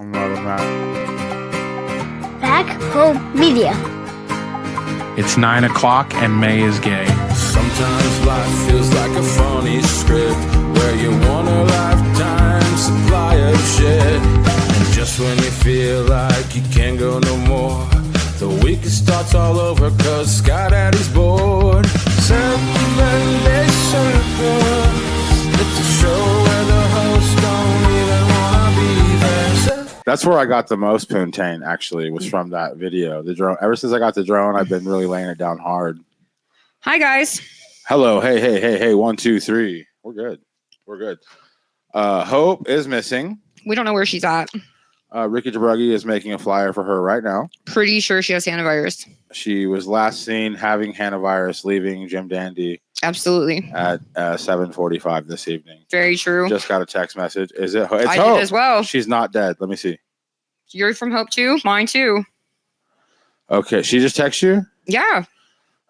I'm loving that. Back Home Media. It's 9 o'clock and May is gay. Sometimes life feels like a funny script where you want a lifetime supply of shit. And just when you feel like you can't go no more, the week starts all over cause Sky Daddy's bored. 7-day circus. It's a show where the hosts don't even wanna be there. That's where I got the most poontang, actually, was from that video. The drone. Ever since I got the drone, I've been really laying it down hard. Hi, guys. Hello. Hey. 1, 2, 3. We're good. Hope is missing. We don't know where she's at. Ricky Jabruggi is making a flyer for her right now. Pretty sure she has hantavirus. She was last seen having hantavirus leaving Jim Dandy Absolutely. at 7:45 this evening. Very true. Just got a text message. Is it? It's I Hope. did as well. She's not dead. Let me see. You're from Hope too? Mine too. Okay. She just texted you? Yeah.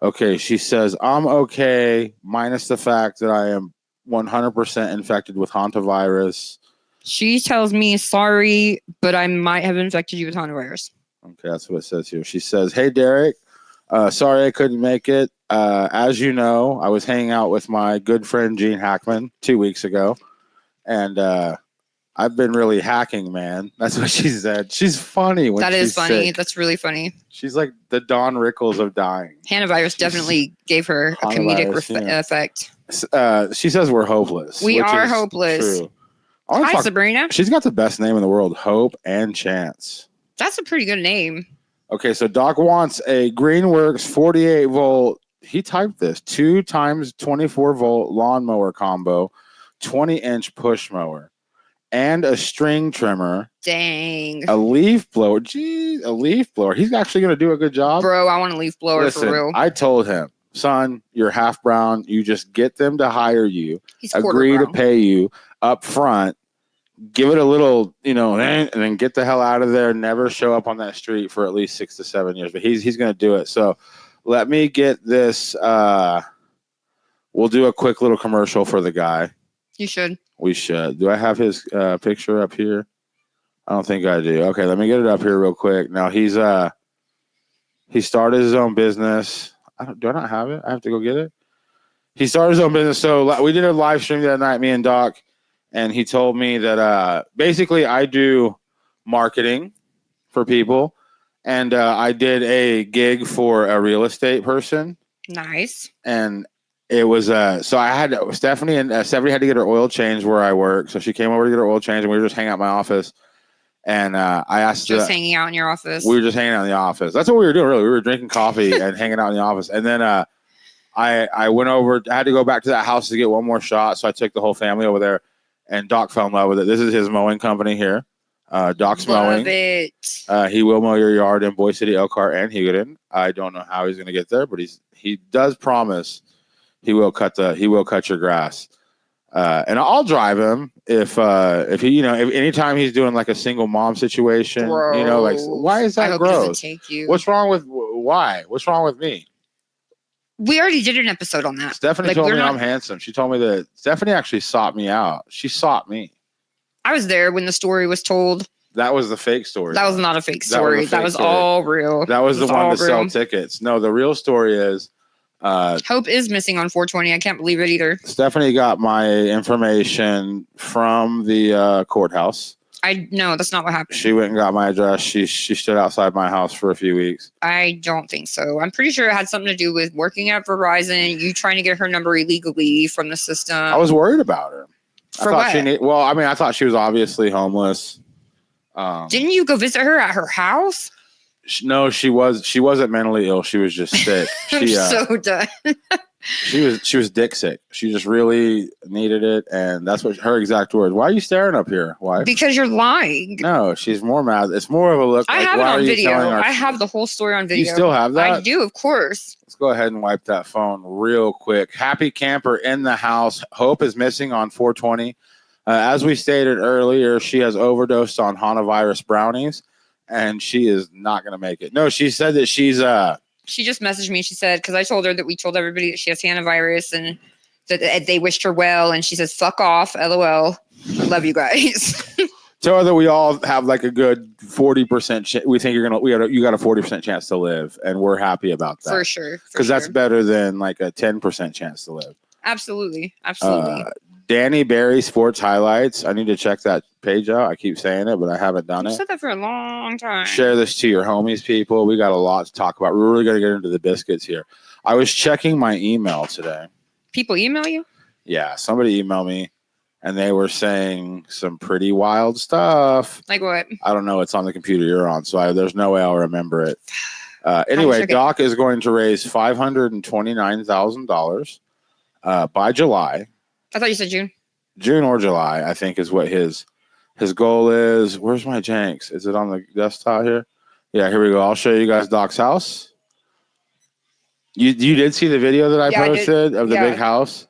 Okay. She says, I'm okay, minus the fact that I am 100% infected with hantavirus. She tells me, sorry, but I might have infected you with hantavirus. Okay, that's what it says here. She says, hey, Derek, sorry I couldn't make it. As you know, I was hanging out with my good friend Gene Hackman 2 weeks ago, and I've been really hacking, man. That's what she said. She's funny. That is funny. Sick. That's really funny. She's like the Don Rickles of dying. Hantavirus definitely gave her a comedic effect. She says we're hopeless. We are hopeless. True. Hi, Sabrina. She's got the best name in the world, Hope and Chance. That's a pretty good name. Okay, so Doc wants a Greenworks 48 volt. He typed this 2 times 24 volt lawnmower combo, 20-inch push mower, and a string trimmer. Dang. A leaf blower. Geez, a leaf blower. He's actually going to do a good job. Bro, I want a leaf blower. Listen, for real. I told him, son, you're half brown. You just get them to hire you. He's agree brown. To pay you up front. Give it a little, and then get the hell out of there. Never show up on that street for at least 6 to 7 years. But he's going to do it. So let me get this. We'll do a quick little commercial for the guy. You should. We should. Do I have his picture up here? I don't think I do. Okay, let me get it up here real quick. Now he started his own business. Do I not have it? I have to go get it. He started his own business. So we did a live stream that night, me and Doc. And he told me that basically I do marketing for people. And I did a gig for a real estate person. Nice. And it was, so I had, Stephanie had to get her oil changed where I work. So she came over to get her oil changed and we were just hanging out in my office. And I asked Just hanging out in your office. We were just hanging out in the office. That's what we were doing, really. We were drinking coffee and hanging out in the office. And then I went over, I had to go back to that house to get one more shot. So I took the whole family over there. And Doc fell in love with it. This is his mowing company here. Doc's Love Mowing. It. He will mow your yard in Boise City, Elkhart, and Hugoton. I don't know how he's going to get there, but he does promise he will cut your grass. And I'll drive him if he if anytime he's doing like a single mom situation. Gross. Like why is that I hope gross? He doesn't take you. What's wrong with why? What's wrong with me? We already did an episode on that. Stephanie told me I'm handsome. She told me that Stephanie actually sought me out. She sought me. I was there when the story was told. That was the fake story. That was not a fake story. That was story. all real. That was the one to sell real. tickets. No, the real story is Hope is missing on 420. I can't believe it either. Stephanie got my information from the courthouse. No, that's not what happened. She went and got my address. She stood outside my house for a few weeks. I don't think so. I'm pretty sure it had something to do with working at Verizon, you trying to get her number illegally from the system. I was worried about her. For what? I thought she was obviously homeless. Didn't you go visit her at her house? No, she wasn't mentally ill. She was just sick. I'm so done. She was dick sick. She just really needed it, and that's what her exact words. Why are you staring up here? Why? Because you're lying. No, she's more mad. It's more of a look. I like, have it why on are you video. telling our- I have the whole story on video. You still have that? I do, of course. Let's go ahead and wipe that phone real quick. Happy camper in the house. Hope is missing on 420. As we stated earlier, she has overdosed on hantavirus brownies, and she is not going to make it. No, she said that she's She just messaged me. She said, because I told her that we told everybody that she has hantavirus and that they wished her well. And she says, fuck off, LOL. I love you guys. Tell her that we all have like a good 40%. We think you got a 40% chance to live, and we're happy about that For sure. because that's better than like a 10% chance to live. Absolutely. Danny Barry Sports Highlights. I need to check that page out. I keep saying it, but I haven't done I've it. said that for a long time. Share this to your homies, people. We got a lot to talk about. We're really going to get into the biscuits here. I was checking my email today. People email you? Yeah, somebody emailed me, and they were saying some pretty wild stuff. Like what? I don't know. It's on the computer you're on, so there's no way I'll remember it. Anyway, Doc is going to raise $529,000 by July. I thought you said June. June or July, I think, is what his goal is. Where's my Jenks? Is it on the desktop here? Yeah, here we go. I'll show you guys Doc's house. You did see the video that I posted of the big house?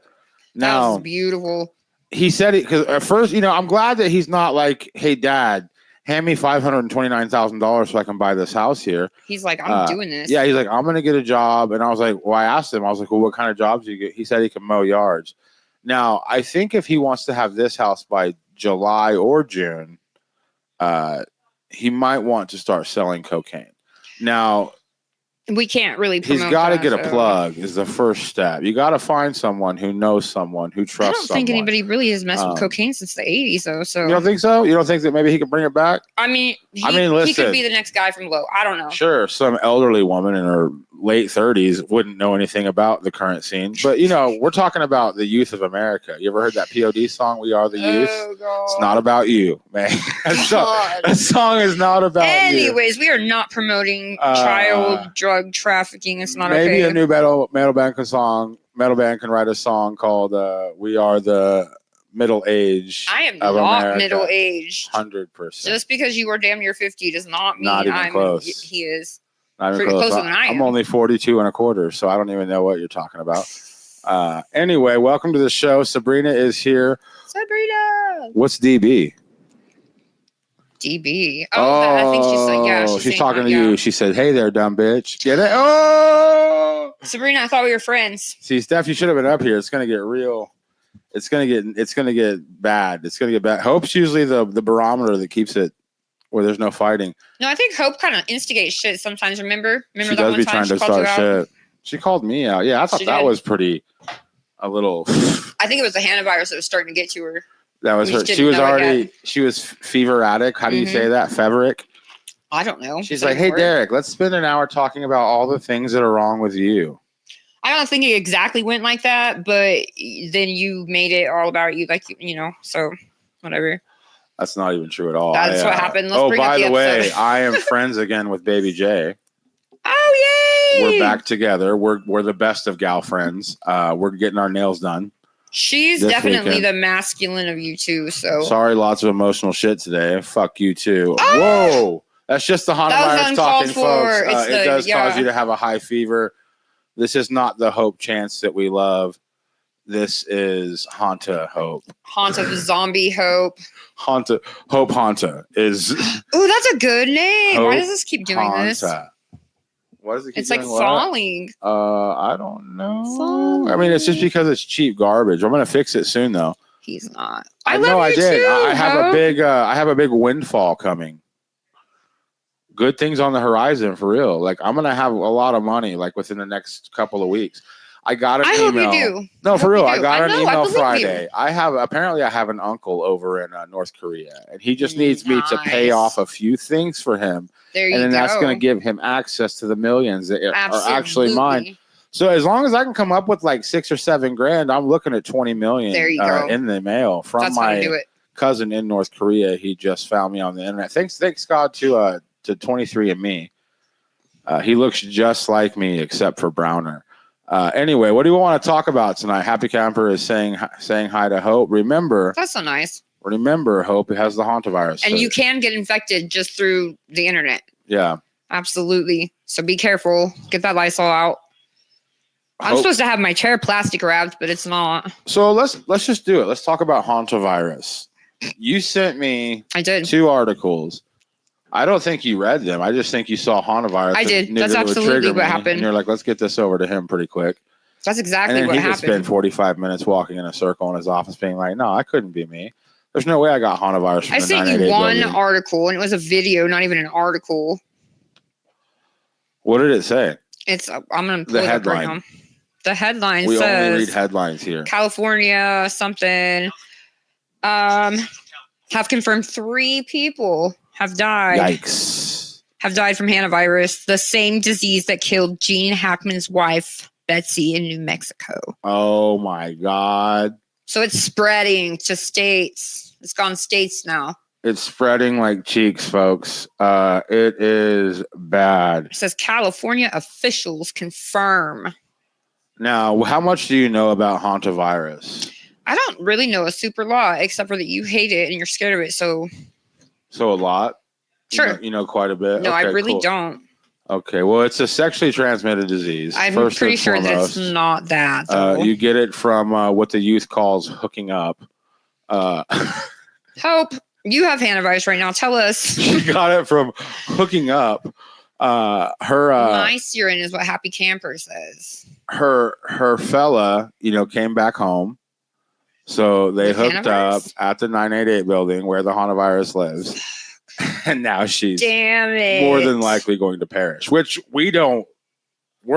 Now, that was beautiful. He said it because at first, I'm glad that he's not like, hey, Dad, hand me $529,000 so I can buy this house here. He's like, I'm doing this. Yeah, he's like, I'm going to get a job. And I was like, well, I asked him, I was like, well, what kind of jobs do you get? He said he can mow yards. Now, I think if he wants to have this house by July or June, he might want to start selling cocaine. Now, we can't really promote he's got to get a so. plug is the first step. You got to find someone who knows someone who trusts someone. I don't think anybody really has messed with cocaine since the 80s, though. So you don't think so? You don't think that maybe he could bring it back? I mean, listen, he could be the next guy from Low. I don't know. Sure, some elderly woman in her late 30s wouldn't know anything about the current scene. But, we're talking about the youth of America. You ever heard that POD song, We Are the Youth? Oh, God. It's not about you, man. That song is not about you. Anyways, we are not promoting child drug trafficking. It's not okay. Maybe a new metal band can write a song called We Are the Middle Age. I am not middle aged. 100%. Just because you are damn near 50 does not mean not even I'm close. He is. Not even pretty close. closer than I am. I'm only 42 and a quarter, so I don't even know what you're talking about. Anyway, welcome to the show. Sabrina is here. Sabrina. What's DB? DB. Oh, I think she's like, yeah. She's talking to you. She said, "Hey there, dumb bitch." Get it? Oh, Sabrina, I thought we were friends. See, Steph, you should have been up here. It's gonna get real. It's gonna get bad. It's gonna get bad. Hope's usually the barometer that keeps it where there's no fighting. No, I think Hope kind of instigates shit sometimes. Remember she that does one be time trying to start shit. She called me out. Yeah, I thought that was pretty. A little. I think it was the hantavirus that was starting to get to her. That was her. She was feveratic. How do you say that? Feveric? I don't know. She's like, hey, Derek, let's spend an hour talking about all the things that are wrong with you. I don't think it exactly went like that, but then you made it all about you, like, so whatever. That's not even true at all. That's what happened. Let's bring by up the way, episode. I am friends again with Baby J. Oh, yay! We're back together. We're the best of gal friends. We're getting our nails done. She's definitely the masculine of you two. So sorry, lots of emotional shit today. Fuck you too. Oh! Whoa, that's just the hantavirus talking, folks. It does cause you to have a high fever. This is not the Hope Chance that we love. This is Hanta Hope. Hanta Zombie Hope. Hanta is. Oh, that's a good name. Hope Why does this keep doing Hanta. this? What is it? It's like falling. I don't know. I mean, it's just because it's cheap garbage. I'm gonna fix it soon, though. He's not. I did. Too, I have a big windfall coming. Good things on the horizon for real. Like I'm gonna have a lot of money like within the next couple of weeks. I got an email. Hope you do. No, for real. I got an email I Friday. I have an uncle over in North Korea, and he just needs me to pay off a few things for him. There you and then go. that's going to give him access to the millions that are actually mine. So as long as I can come up with like $6 or $7 grand, I'm looking at 20 million in the mail from my cousin in North Korea. He just found me on the internet. Thanks God to 23andMe. He looks just like me except for browner. Anyway, what do we want to talk about tonight? Happy Camper is saying hi to Hope. Remember, that's so nice. Remember, Hope has the hantavirus. And you can get infected just through the internet. Yeah. Absolutely. So be careful. Get that Lysol out. I'm supposed to have my chair plastic wrapped, but it's not. So let's just do it. Let's talk about hantavirus. You sent me 2 articles. I don't think you read them. I just think you saw hantavirus. I did. That's absolutely what happened. And you're like, let's get this over to him pretty quick. That's exactly what happened. And he could spend 45 minutes walking in a circle in his office being like, no, I couldn't be me. There's no way I got hantavirus from I the sent you 988 one building. article, and it was a video, not even an article. What did it say? It's I'm gonna pull The it up right headline. now. The headline We only read says headlines here. California something have confirmed 3 people have died. Yikes. Have died from hantavirus, the same disease that killed Gene Hackman's wife, Betsy, in New Mexico. Oh my God. So it's spreading to states. It's gone states now. It's spreading like cheeks, folks. It is bad. It says California officials confirm. Now, how much do you know about hantavirus? I don't really know a super lot, except for that you hate it and you're scared of it. So So a lot? sure. You know quite a bit? No, I Okay, really cool. don't. Okay, well, it's a sexually transmitted disease. I'm first pretty and sure that foremost. it's not that. Though. You get it from what the youth calls hooking up. Hope, you have hantavirus right now. Tell us. She got it from hooking up. Nice urine is what Happy Camper says. Her fella, came back home. So they With hooked up hantavirus? at the 988 building where the hantavirus lives. And now she's Damn it. more than likely going to perish, which we're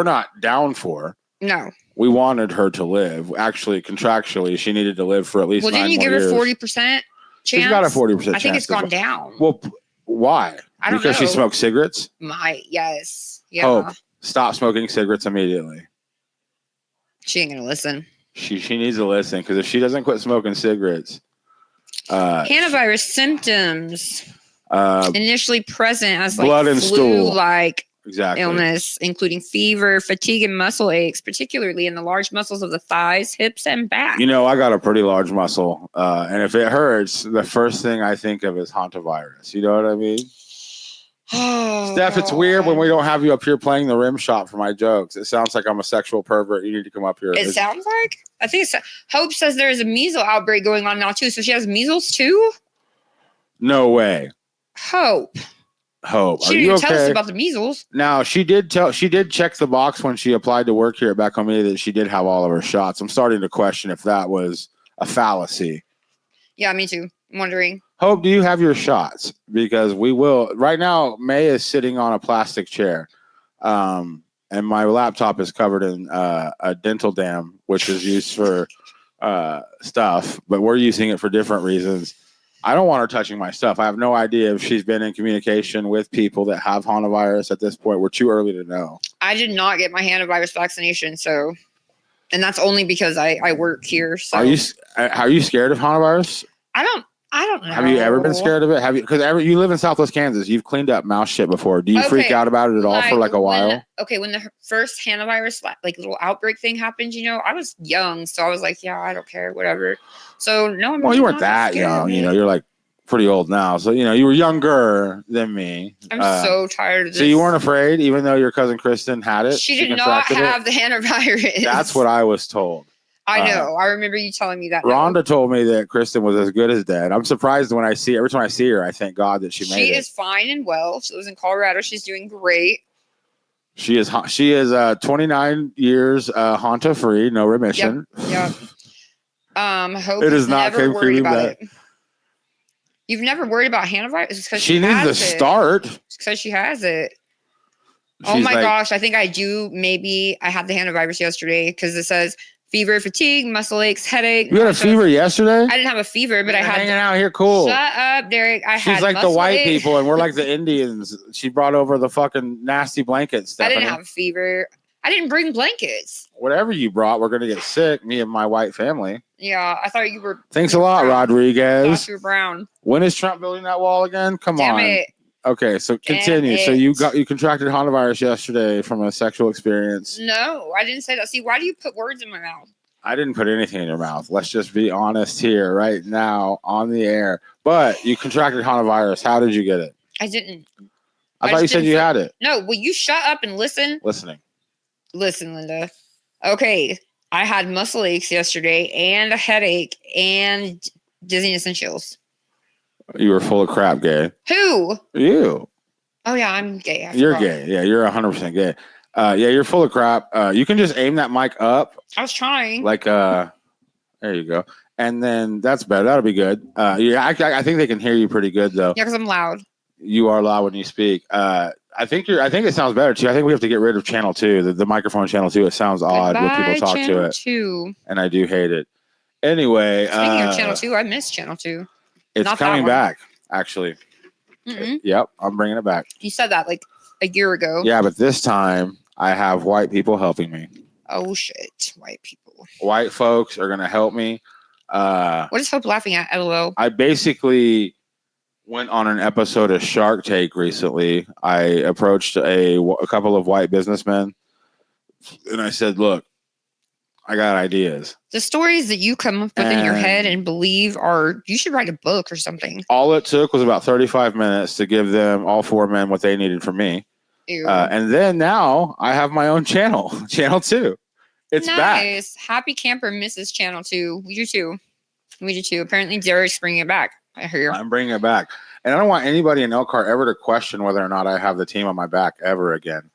not down for. No. We wanted her to live. Actually, contractually, she needed to live for at least Well, 9 didn't you more give years. her 40% chance? She's got a 40% chance. I think it's as gone well. down. Well, why? I don't Because she know. smoked cigarettes? Yes. Yeah. Hope. Stop smoking cigarettes immediately. She ain't gonna listen. She needs to listen, because if she doesn't quit smoking cigarettes, Hantavirus symptoms initially present as like blood and stool. flu-like exactly. illness, including fever, fatigue, and muscle aches, particularly in the large muscles of the thighs, hips, and back. I got a pretty large muscle, and if it hurts, the first thing I think of is hantavirus. You know what I mean? Steph, it's weird when we don't have you up here playing the rim shot for my jokes. It sounds like I'm a sexual pervert. You need to come up here. It sounds like. I think it's. Hope says there is a measles outbreak going on now too. So she has measles too. No way. Hope. She She Are didn't you even okay? tell us about the measles. Now, she did check the box when she applied to work here at Back Home Media that she did have all of her shots. I'm starting to question if that was a fallacy. Yeah, me too. I'm wondering. Hope, do you have your shots? Because we will. Right now, May is sitting on a plastic chair, and my laptop is covered in a dental dam, which is used for stuff, but we're using it for different reasons. I don't want her touching my stuff. I have no idea if she's been in communication with people that have hantavirus at this point. We're too early to know. I did not get my hantavirus vaccination, so, and that's only because I work here. So Are you scared of hantavirus? I don't know. Have you ever been scared of it? Because you live in Southwest Kansas. You've cleaned up mouse shit before. Do you freak Okay, out about it at all for like a while? When the first hantavirus like little outbreak thing happened, I was young, so I was like, yeah, I don't care, whatever. So no, I'm Well, really you weren't not that scared young. of it. You're like pretty old now. So, you were younger than me. I'm so tired of this. So you weren't afraid, even though your cousin Kristen had it? She did not contracted have it? the hantavirus. That's what I was told. I know. I remember you telling me that. Rhonda told me that Kristen was as good as dead. I'm surprised when every time I see her, I thank God that she made it. She is fine and well. She lives in Colorado. She's doing great. She is 29 years Hanta free, no remission. Yep. Hope It is is not never worried about that. it. You've never worried about hantavirus? It's because She needs to has it. start. It's because she has it. Oh She's my like, gosh, I think I do. Maybe I had the hantavirus yesterday because it says fever, fatigue, muscle aches, headache. You had a nausea. fever yesterday? I didn't have a fever, but I had. hanging out here cool. Shut up, Derek. I She's had like the muscle white ache. people, and we're like the Indians. She brought over the fucking nasty blankets. I Stephanie. didn't have a fever. I didn't bring blankets. Whatever you brought, we're gonna get sick. Me and my white family. Yeah, I thought you were. Thanks a lot, brown. Rodriguez. Thought you were brown. When is Trump building that wall again? Come Damn on. it. Okay, so continue. So you contracted hantavirus yesterday from a sexual experience. No, I didn't say that. See, why do you put words in my mouth? I didn't put anything in your mouth. Let's just be honest here, right now, on the air. But you contracted hantavirus. How did you get it? I didn't. I I thought you just said didn't you say- had it. No, will you shut up and listen? Listening. Listen, Linda. Okay, I had muscle aches yesterday and a headache and dizziness and chills. You were full of crap, gay. Who? You. Oh yeah, I'm gay. I You're forgot. gay. Yeah, you're 100% gay. Yeah, you're full of crap. You can just aim that mic up. I was trying. Like, there you go. And then that's better. That'll be good. Yeah, I think they can hear you pretty good though. Yeah, because I'm loud. You are loud when you speak. I think it sounds better too. I think we have to get rid of channel 2, the microphone channel 2. It sounds odd when people talk to it. Channel 2. And I do hate it. Anyway, Speaking of channel 2, I miss channel 2. It's Not coming that one. back, actually. Mm-mm. Yep, I'm bringing it back. You said that like a year ago. Yeah, but this time I have white people helping me. Oh shit, white people. White folks are gonna help me. What is Hope laughing at? LOL. I basically went on an episode of Shark Tank recently. I approached a couple of white businessmen, and I said, "Look, I got ideas." The stories that you come up with in your head and believe are, you should write a book or something. All it took was about 35 minutes to give them, all 4 men, what they needed from me. Ew. And then now I have my own channel, channel 2. It's back. Nice. Happy camper misses channel 2. We do too. We do too. Apparently Derek's bringing it back. I hear. I'm bringing it back. And I don't want anybody in Elkhart ever to question whether or not I have the team on my back ever again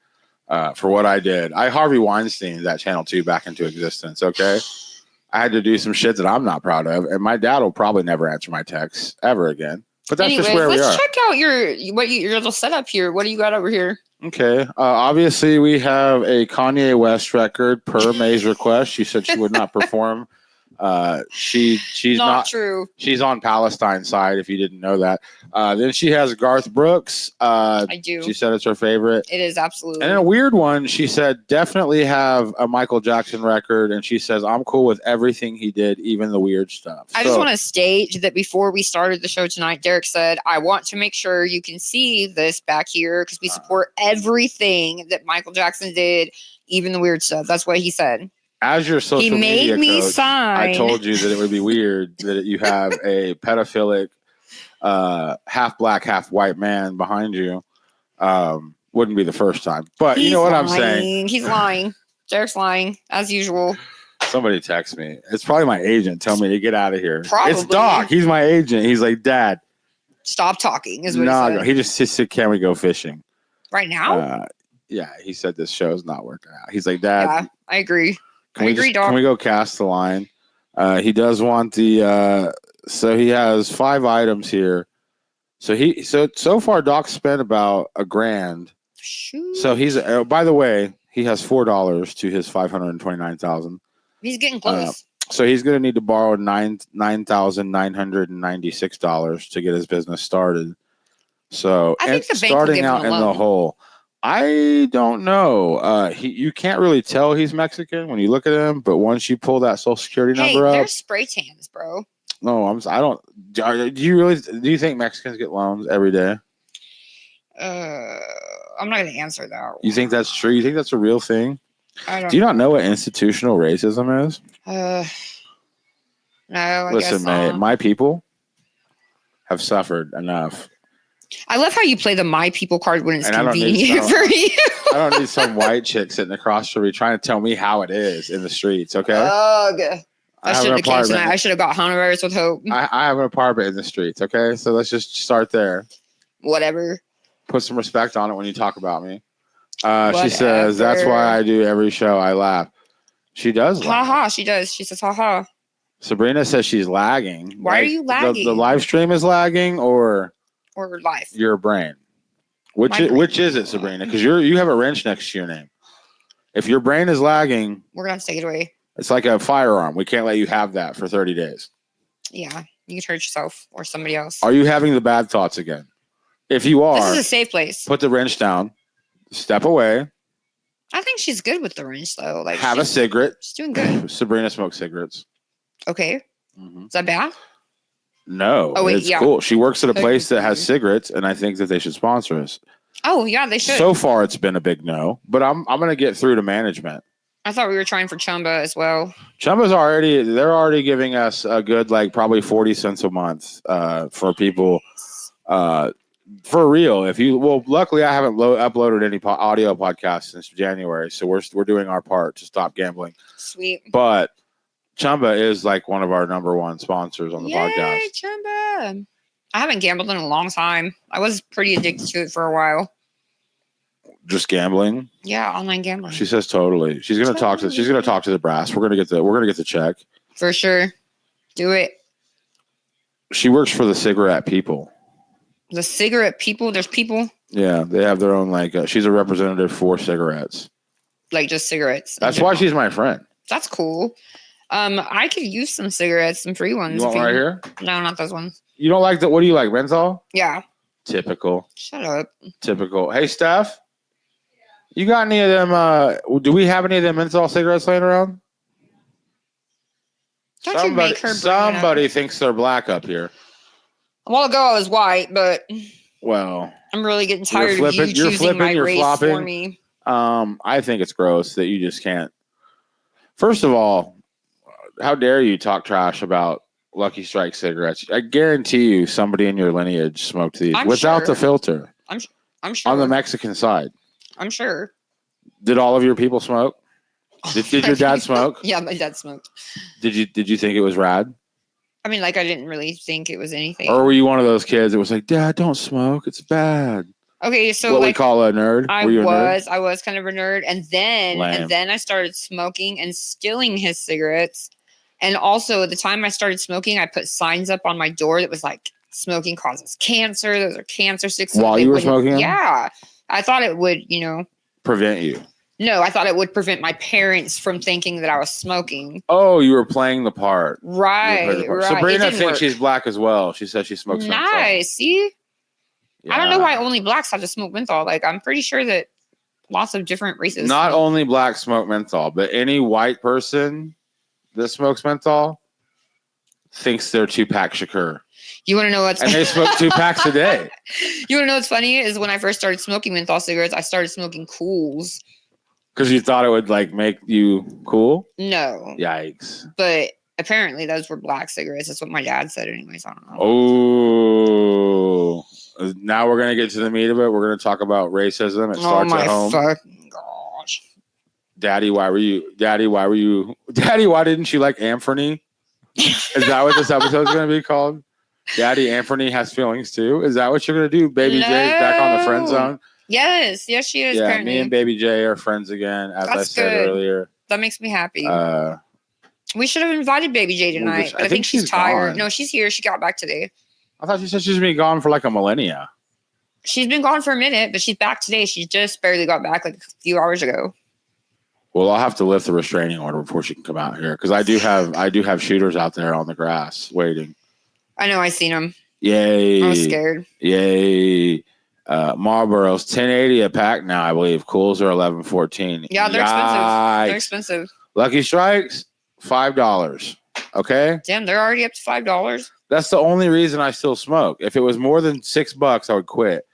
for what I did. I Harvey Weinstein that channel 2 back into existence, okay? I had to do some shit that I'm not proud of, and my dad will probably never answer my texts ever again. But that's just where we are. Let's check out your little setup here. What do you got over here? Okay. Obviously, we have a Kanye West record per May's request. She said she would not perform. She's not true. She's on Palestine side, if you didn't know that. Then she has Garth Brooks. I do. She said it's her favorite. It is absolutely. And then a weird one, she said definitely have a Michael Jackson record, and she says I'm cool with everything he did, even the weird stuff. I just want to state that before we started the show tonight, Derek said, I want to make sure you can see this back here because we support everything that Michael Jackson did, even the weird stuff. That's what he said. As your social media coach, sign. I told you that it would be weird that you have a pedophilic, half black, half white man behind you. Wouldn't be the first time, but you know what I'm saying. He's lying. Derek's lying as usual. Somebody text me. It's probably my agent. Tell me to get out of here. Probably. It's Doc. He's my agent. He's like, Dad, stop talking. Is what he said. he just said, can we go fishing right now? Yeah, he said this show's not working out. He's like, Dad. Yeah, I agree. Doc. Can we go cast the line? He does want the. So he has 5 items here. So far Doc spent about $1,000. Shoot. So he's by the way, he has $4 to his 529,000. He's getting close. So he's going to need to borrow $9,996 to get his business started. So I think the bank starting out in the hole. I don't know. You can't really tell he's Mexican when you look at him, but once you pull that Social Security number up, they're spray tans, bro. No, I don't. Do you think Mexicans get loans every day? I'm not going to answer that. You think that's true? You think that's a real thing? I don't. Do you not know what institutional racism is? No. I Listen, guess man, not. my people have suffered enough. I love how you play the "my people" card when it's And convenient for you. I don't need some white chick sitting across from me trying to tell me how it is in the streets. Okay. Ugh. I should have came tonight. I should have got Honduras with Hope. I have an apartment in the streets. Okay, so let's just start there. Whatever. Put some respect on it when you talk about me. She says that's why I do every show. I laugh. She does. Ha ha. She does. She says ha ha. Sabrina says she's lagging. Why are you lagging? The live stream is lagging, or live? Your brain. Which is it, Sabrina? Because you have a wrench next to your name. If your brain is lagging, we're gonna have to take it away. It's like a firearm. We can't let you have that for 30 days. Yeah, you can hurt yourself or somebody else. Are you having the bad thoughts again? If you are, this is a safe place. Put the wrench down. Step away. I think she's good with the wrench, though. Like, have a cigarette. She's doing good. Sabrina smokes cigarettes. Okay. Mm-hmm. Is that bad? No. Oh, wait, it's cool. She works at a place that has cigarettes, and I think that they should sponsor us. Oh, yeah, they should. So far, it's been a big no, but I'm going to get through to management. I thought we were trying for Chumba as well. Chumba's they're already giving us a good, like, probably 40 cents a month for people. For real. Luckily I haven't uploaded any audio podcasts since January, so we're doing our part to stop gambling. Sweet. But Chumba is like one of our number one sponsors on the podcast. Chumba. I haven't gambled in a long time. I was pretty addicted to it for a while. Just gambling? Yeah, online gambling. She says totally. She's gonna talk to the brass. We're gonna get the check. For sure. Do it. She works for the cigarette people. The cigarette people. There's people Yeah, they have their own she's a representative for cigarettes. like just cigarettes. in That's why general. she's my friend. That's cool. I could use some cigarettes, some free ones. You want one right here? No, not those ones. You don't like what do you like, menthol? Yeah. Typical. Shut up. Typical. Hey, Steph, you got any of them? Do we have any of them menthol cigarettes laying around? Don't you make her bring it up. Somebody thinks they're black up here. A while ago I was white, but Well, I'm really getting tired of you you're choosing flipping, my you're race flopping. for me. I think it's gross that you just can't. First of all, how dare you talk trash about Lucky Strike cigarettes? I guarantee you somebody in your lineage smoked these I'm without sure. the filter I'm sure. on the Mexican side. I'm sure. Did all of your people smoke? Did your dad smoke? Yeah, my dad smoked. Did you think it was rad? I mean, like, I didn't really think it was anything. Or were you one of those kids that was like, Dad, don't smoke. It's bad. Okay, so What we like call a nerd? Were you a nerd? I was kind of a nerd, and Lame. then I started smoking and stealing his cigarettes. And also, the time I started smoking, I put signs up on my door that was like, "Smoking causes cancer. Those are cancer sticks." While they you were wouldn't- smoking 'em? Yeah, I thought it would. Prevent you. No, I thought it would prevent my parents from thinking that I was smoking. Oh, you were playing the part. Right, right. Sabrina It didn't thinks work. she's black as well. She says she smokes menthol. Nice. See, I don't know Yeah. why only blacks have to smoke menthol. Like, I'm pretty sure that lots of different races. Not only black smoke menthol, but any white person that smokes menthol thinks they're Tupac Shakur. You want to know what's And they smoke 2 packs a day. You want to know what's funny is when I first started smoking menthol cigarettes, I started smoking Cools. Because you thought it would make you cool? No, Yikes. but apparently those were black cigarettes. That's what my dad said, anyways. I don't know. Oh. Now we're going to get to the meat of it. We're going to talk about racism. It starts at home. fucking gosh! Daddy, why didn't you like Anthony? Is that what this episode is going to be called? Daddy, Anthony has feelings too. Is that what you're going to do? Baby J's back on the friend No. zone. Yes, she is. Yeah, Apparently, me and Baby J are friends again, as I That's said good. earlier. that makes me happy. I We should have invited Baby J tonight, but I think she's tired. gone. No, she's here. She got back today. thought you said she's been gone for like a millennia. She's been gone for a minute, but she's back today. She just barely got back like a few hours ago. Well, I'll have to lift the restraining order before she can come out here because I do have shooters out there on the grass waiting. I know. I seen him. Yay! I was scared. Yay! Marlboro's $10.80 a pack now, I believe. Cools are $11.14. Yeah, they're expensive. They're expensive. Lucky Strikes $5. Okay, Damn, they're already up to $5. that's the only reason I still smoke. If it was more than $6, I would quit.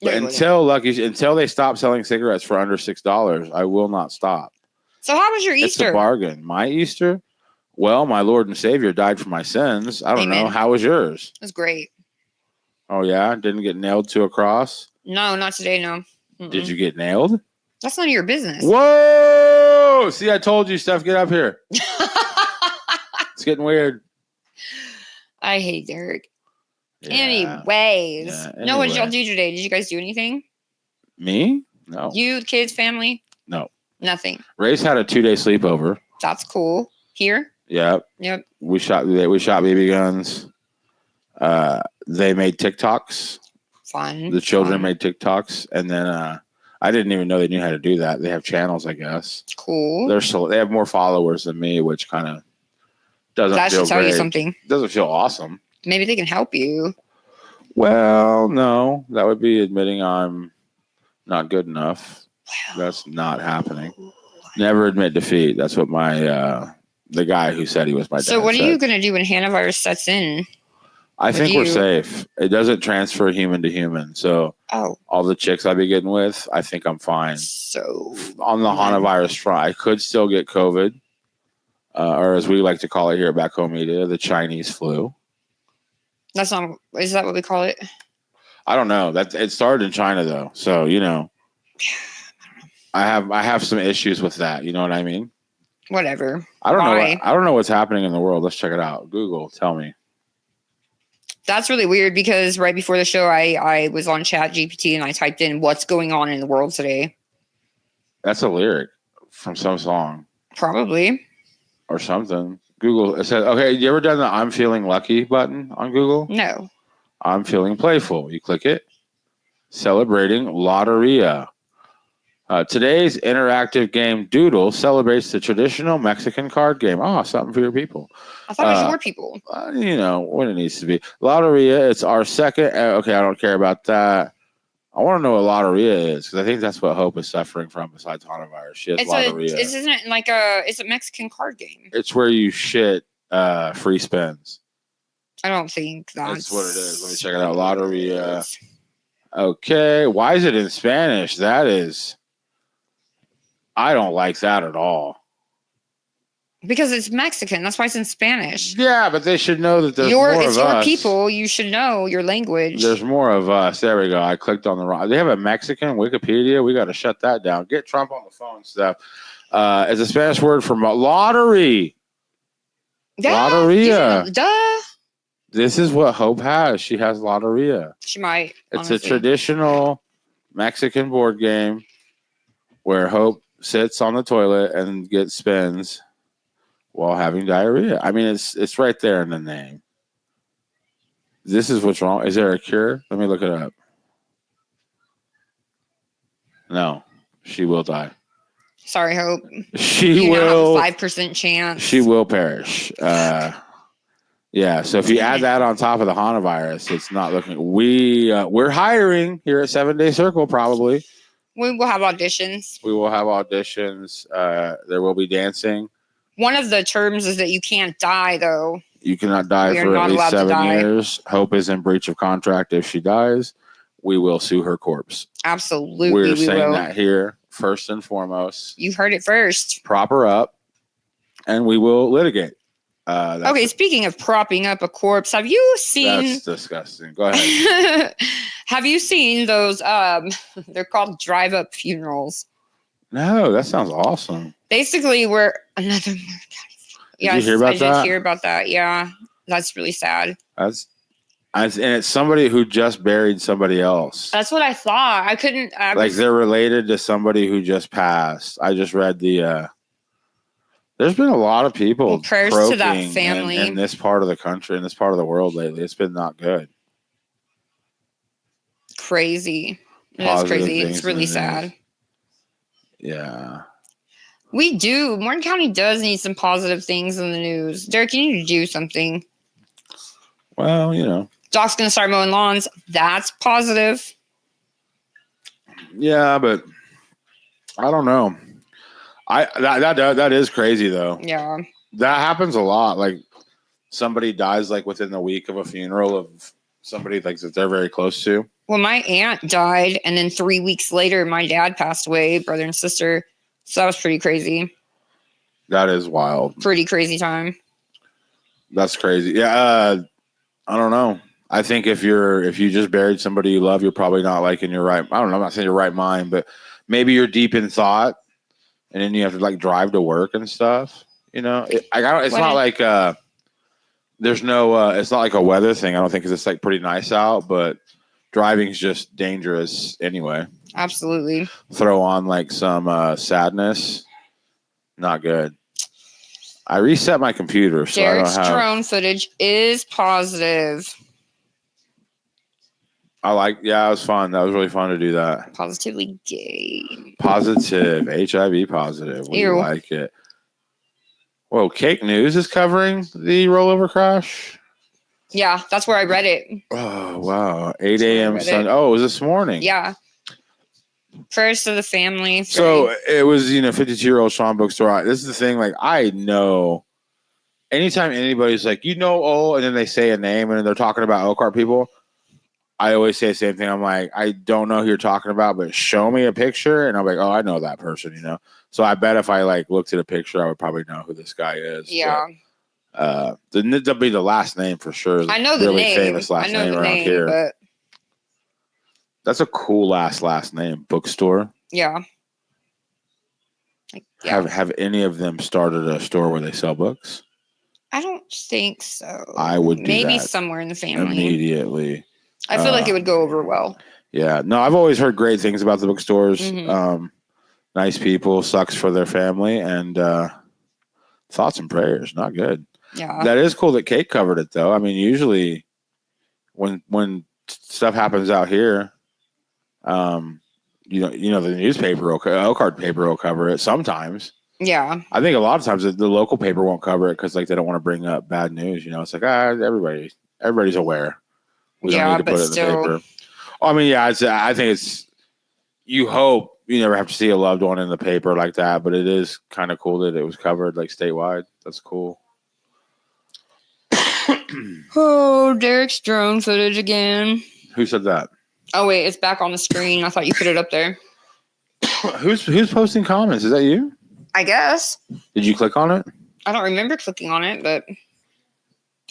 But Yeah, you wouldn't. until they stop selling cigarettes for under $6, I will not stop. So how was your It's a Easter? bargain. My Easter? Well, my Lord and Savior died for my sins. I don't know. Amen. How was yours? It was great. Oh, yeah? Didn't get nailed to a cross? No, not today. No. Did you get nailed? That's none of your business. Whoa! See, I told you, Steph, get up here. It's getting weird. I hate Derek. Yeah. Anyways, Yeah, no, what did y'all anyway. do today? Did you guys do anything? Me? No. You, the kids, family? No. Nothing. Race had a 2-day sleepover. That's cool. Here? Yeah. Yep. We shot BB guns. They made TikToks. Fun. The children Fun. made TikToks, and then I didn't even know they knew how to do that. They have channels, I guess. Cool. They have more followers than me, which kind of doesn't That feel should tell you great. something. Doesn't feel awesome. Maybe they can help you. Well, no, that would be admitting I'm not good enough. That's not happening. Never admit defeat. That's what my the guy who said he was my dad So what are said. you going to do when Hanavirus sets in? I think we're you? safe. It doesn't transfer human to human. So Oh, all the chicks I be getting with, I think I'm fine. so On the Hanavirus front, I could still get COVID, or as we like to call it here at Back Home Media, the Chinese flu. that's not, is that what we call it? I don't know. It started in China though, so I have some issues with that. You know what I mean? Whatever. I don't Why? know. I don't know what's happening in the world. Let's check it out. Google, tell me. That's really weird because right before the show, I was on Chat GPT and I typed in what's going on in the world today. That's a lyric from some song Probably. or something. Google. It says, okay, you ever done the I'm feeling lucky button on Google? No. I'm feeling playful. You click it. Celebrating Loteria. Today's interactive game Doodle celebrates the traditional Mexican card game. Oh, something for your people. I thought it was your people. You know, what it needs to be. Loteria, it's our second. Okay, I don't care about that. I want to know what Loteria is because I think that's what Hope is suffering from besides Hantavirus. She has Loteria. Isn't it like it's a Mexican card game? It's where you shit free spins. I don't think That's what it is. Let me check it out. Loteria. Okay, why is it in Spanish? That is... I don't like that at all. Because it's Mexican. That's why it's in Spanish. Yeah, but they should know that there's more of us. It's your people. You should know your language. There's more of us. There we go. I clicked on the wrong. They have a Mexican Wikipedia. We got to shut that down. Get Trump on the phone stuff. It's a Spanish word for lottery. Yeah, Loteria. Duh. This is what Hope has. She has Loteria. She might. It's honestly. a traditional Mexican board game where Hope sits on the toilet and gets spins while having diarrhea. I mean, it's right there in the name. This is what's wrong. Is there a cure? Let me look it up. No, she will die. Sorry, Hope. She will. Have a 5% chance. She will perish. Yeah. So if you add that on top of the Hantavirus, it's not looking. We're hiring here at 7 Day Circle. Probably. We will have auditions. We will have auditions. There will be dancing. One of the terms is that you can't die, though. You cannot die for at least 7 years. Hope is in breach of contract if she dies. We will sue her corpse. Absolutely. We're saying that here first and foremost. You heard it first. Prop her up, and we will litigate. Okay, speaking of propping up a corpse, have you seen... That's disgusting. Go ahead. Have you seen those, they're called drive-up funerals? No, that sounds awesome. Basically, we're another... Did you hear about that? I did hear about that, yeah. That's really sad. And it's somebody who just buried somebody else. That's what I thought. I couldn't... they're related to somebody who just passed. I just read the... There's been a lot of people prayers to that family in this part of the country, in this part of the world lately. It's been not good. Crazy. It's crazy. It's really sad. Yeah. Morgan County does need some positive things in the news. Derek, you need to do something. Well, you know. Doc's going to start mowing lawns. That's positive. Yeah, but I don't know. That is crazy though. Yeah. That happens a lot. Like somebody dies like within the week of a funeral of somebody like that they're very close to. Well, my aunt died, and then 3 weeks later, my dad passed away, brother and sister. So that was pretty crazy. That is wild. Pretty crazy time. That's crazy. Yeah. I don't know. I think if you just buried somebody you love, you're probably not like in your right. I don't know. I'm not saying your right mind, but maybe you're deep in thought. And then you have to like drive to work and stuff, you know. It's not like there's no. It's not like a weather thing. I don't think 'cause it's like pretty nice out, but driving's just dangerous anyway. Absolutely. Throw on like some sadness, not good. I reset my computer, so Derek's I don't have. drone footage is positive. It was fun. That was really fun to do that. Positively gay. Positive, HIV positive. We like it. Whoa, Cake News is covering the rollover crash? Yeah, that's where I read it. Oh, wow. 8 a.m. Sunday. Oh, it was this morning. Yeah. Prayers to the family. So it was, 52-year-old Sean Bookstore. This is the thing. Like, I know anytime anybody's like, and then they say a name and then they're talking about Elkhart people. I always say the same thing. I'm like, I don't know who you're talking about, but show me a picture. And I'm like, oh, I know that person, So I bet if I like looked at a picture, I would probably know who this guy is. Yeah. But, that'll be the last name for sure. I know the really name. Famous last name around here. But... That's a cool last name. Bookstore. Yeah. Have any of them started a store where they sell books? I don't think so. I would do maybe that somewhere in the family. Immediately. I feel like it would go over well. Yeah. No, I've always heard great things about the bookstores. Mm-hmm. Nice people, sucks for their family, and Thoughts and prayers, not good. Yeah. That is cool that Kate covered it, though. I mean, usually when stuff happens out here, the newspaper, Elkhart paper will cover it sometimes. Yeah. I think a lot of times the local paper won't cover it because like they don't want to bring up bad news. It's like everybody's aware. We don't need to put it in the paper. I mean, yeah, I think it's. You hope you never have to see a loved one in the paper like that, but it is kind of cool that it was covered like statewide. That's cool. Oh, Derek's drone footage again. Who said that? Oh wait, it's back on the screen. I thought you put it up there. Who's posting comments? Is that you? I guess. Did you click on it? I don't remember clicking on it, but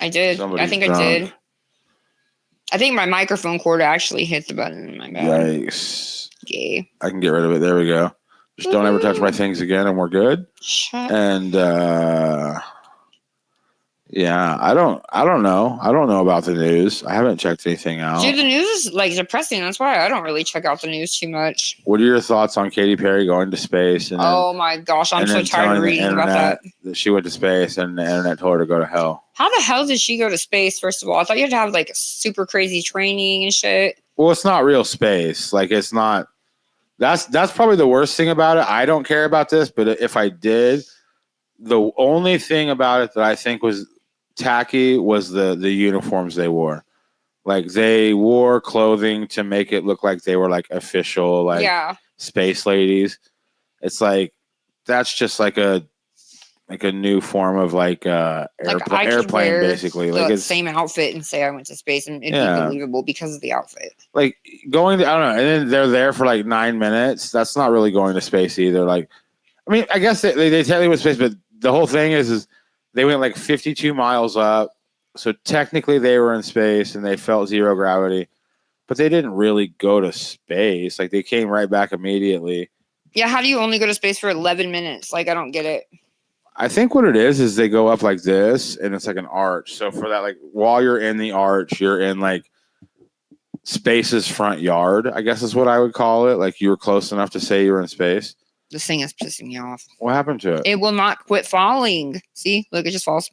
I did. Somebody's I think drunk. I did. I think my microphone cord actually hit the button in my bad. Yikes. Okay. I can get rid of it. There we go. Just don't ever touch my things again and we're good. Shut And yeah, I don't know. I don't know about the news. I haven't checked anything out. Dude, the news is like depressing. That's why I don't really check out the news too much. What are your thoughts on Katy Perry going to space? And Oh my gosh, I'm so tired of reading about that. She went to space and the internet told her to go to hell. How the hell did she go to space, first of all? I thought you had to have like super crazy training and shit. Well, it's not real space. Like it's not. That's probably the worst thing about it. I don't care about this, but if I did, the only thing about it that I think was tacky was the uniforms they wore. Like they wore clothing to make it look like they were like official, like space ladies. It's like that's just like a new form of airplane basically. Like it's same outfit and say I went to space and it'd be believable because of the outfit. Like going to, I don't know, and then they're there for like 9 minutes. That's not really going to space either. Like, I mean, I guess they technically went to space, but the whole thing is they went like 52 miles up. So technically they were in space and they felt zero gravity, but they didn't really go to space. Like they came right back immediately. Yeah. How do you only go to space for 11 minutes? Like, I don't get it. I think what it is they go up like this and it's like an arch. So for that, like while you're in the arch, you're in like space's front yard, I guess is what I would call it. Like you were close enough to say you were in space. This thing is pissing me off. What happened to it? It will not quit falling. See, look, it just falls.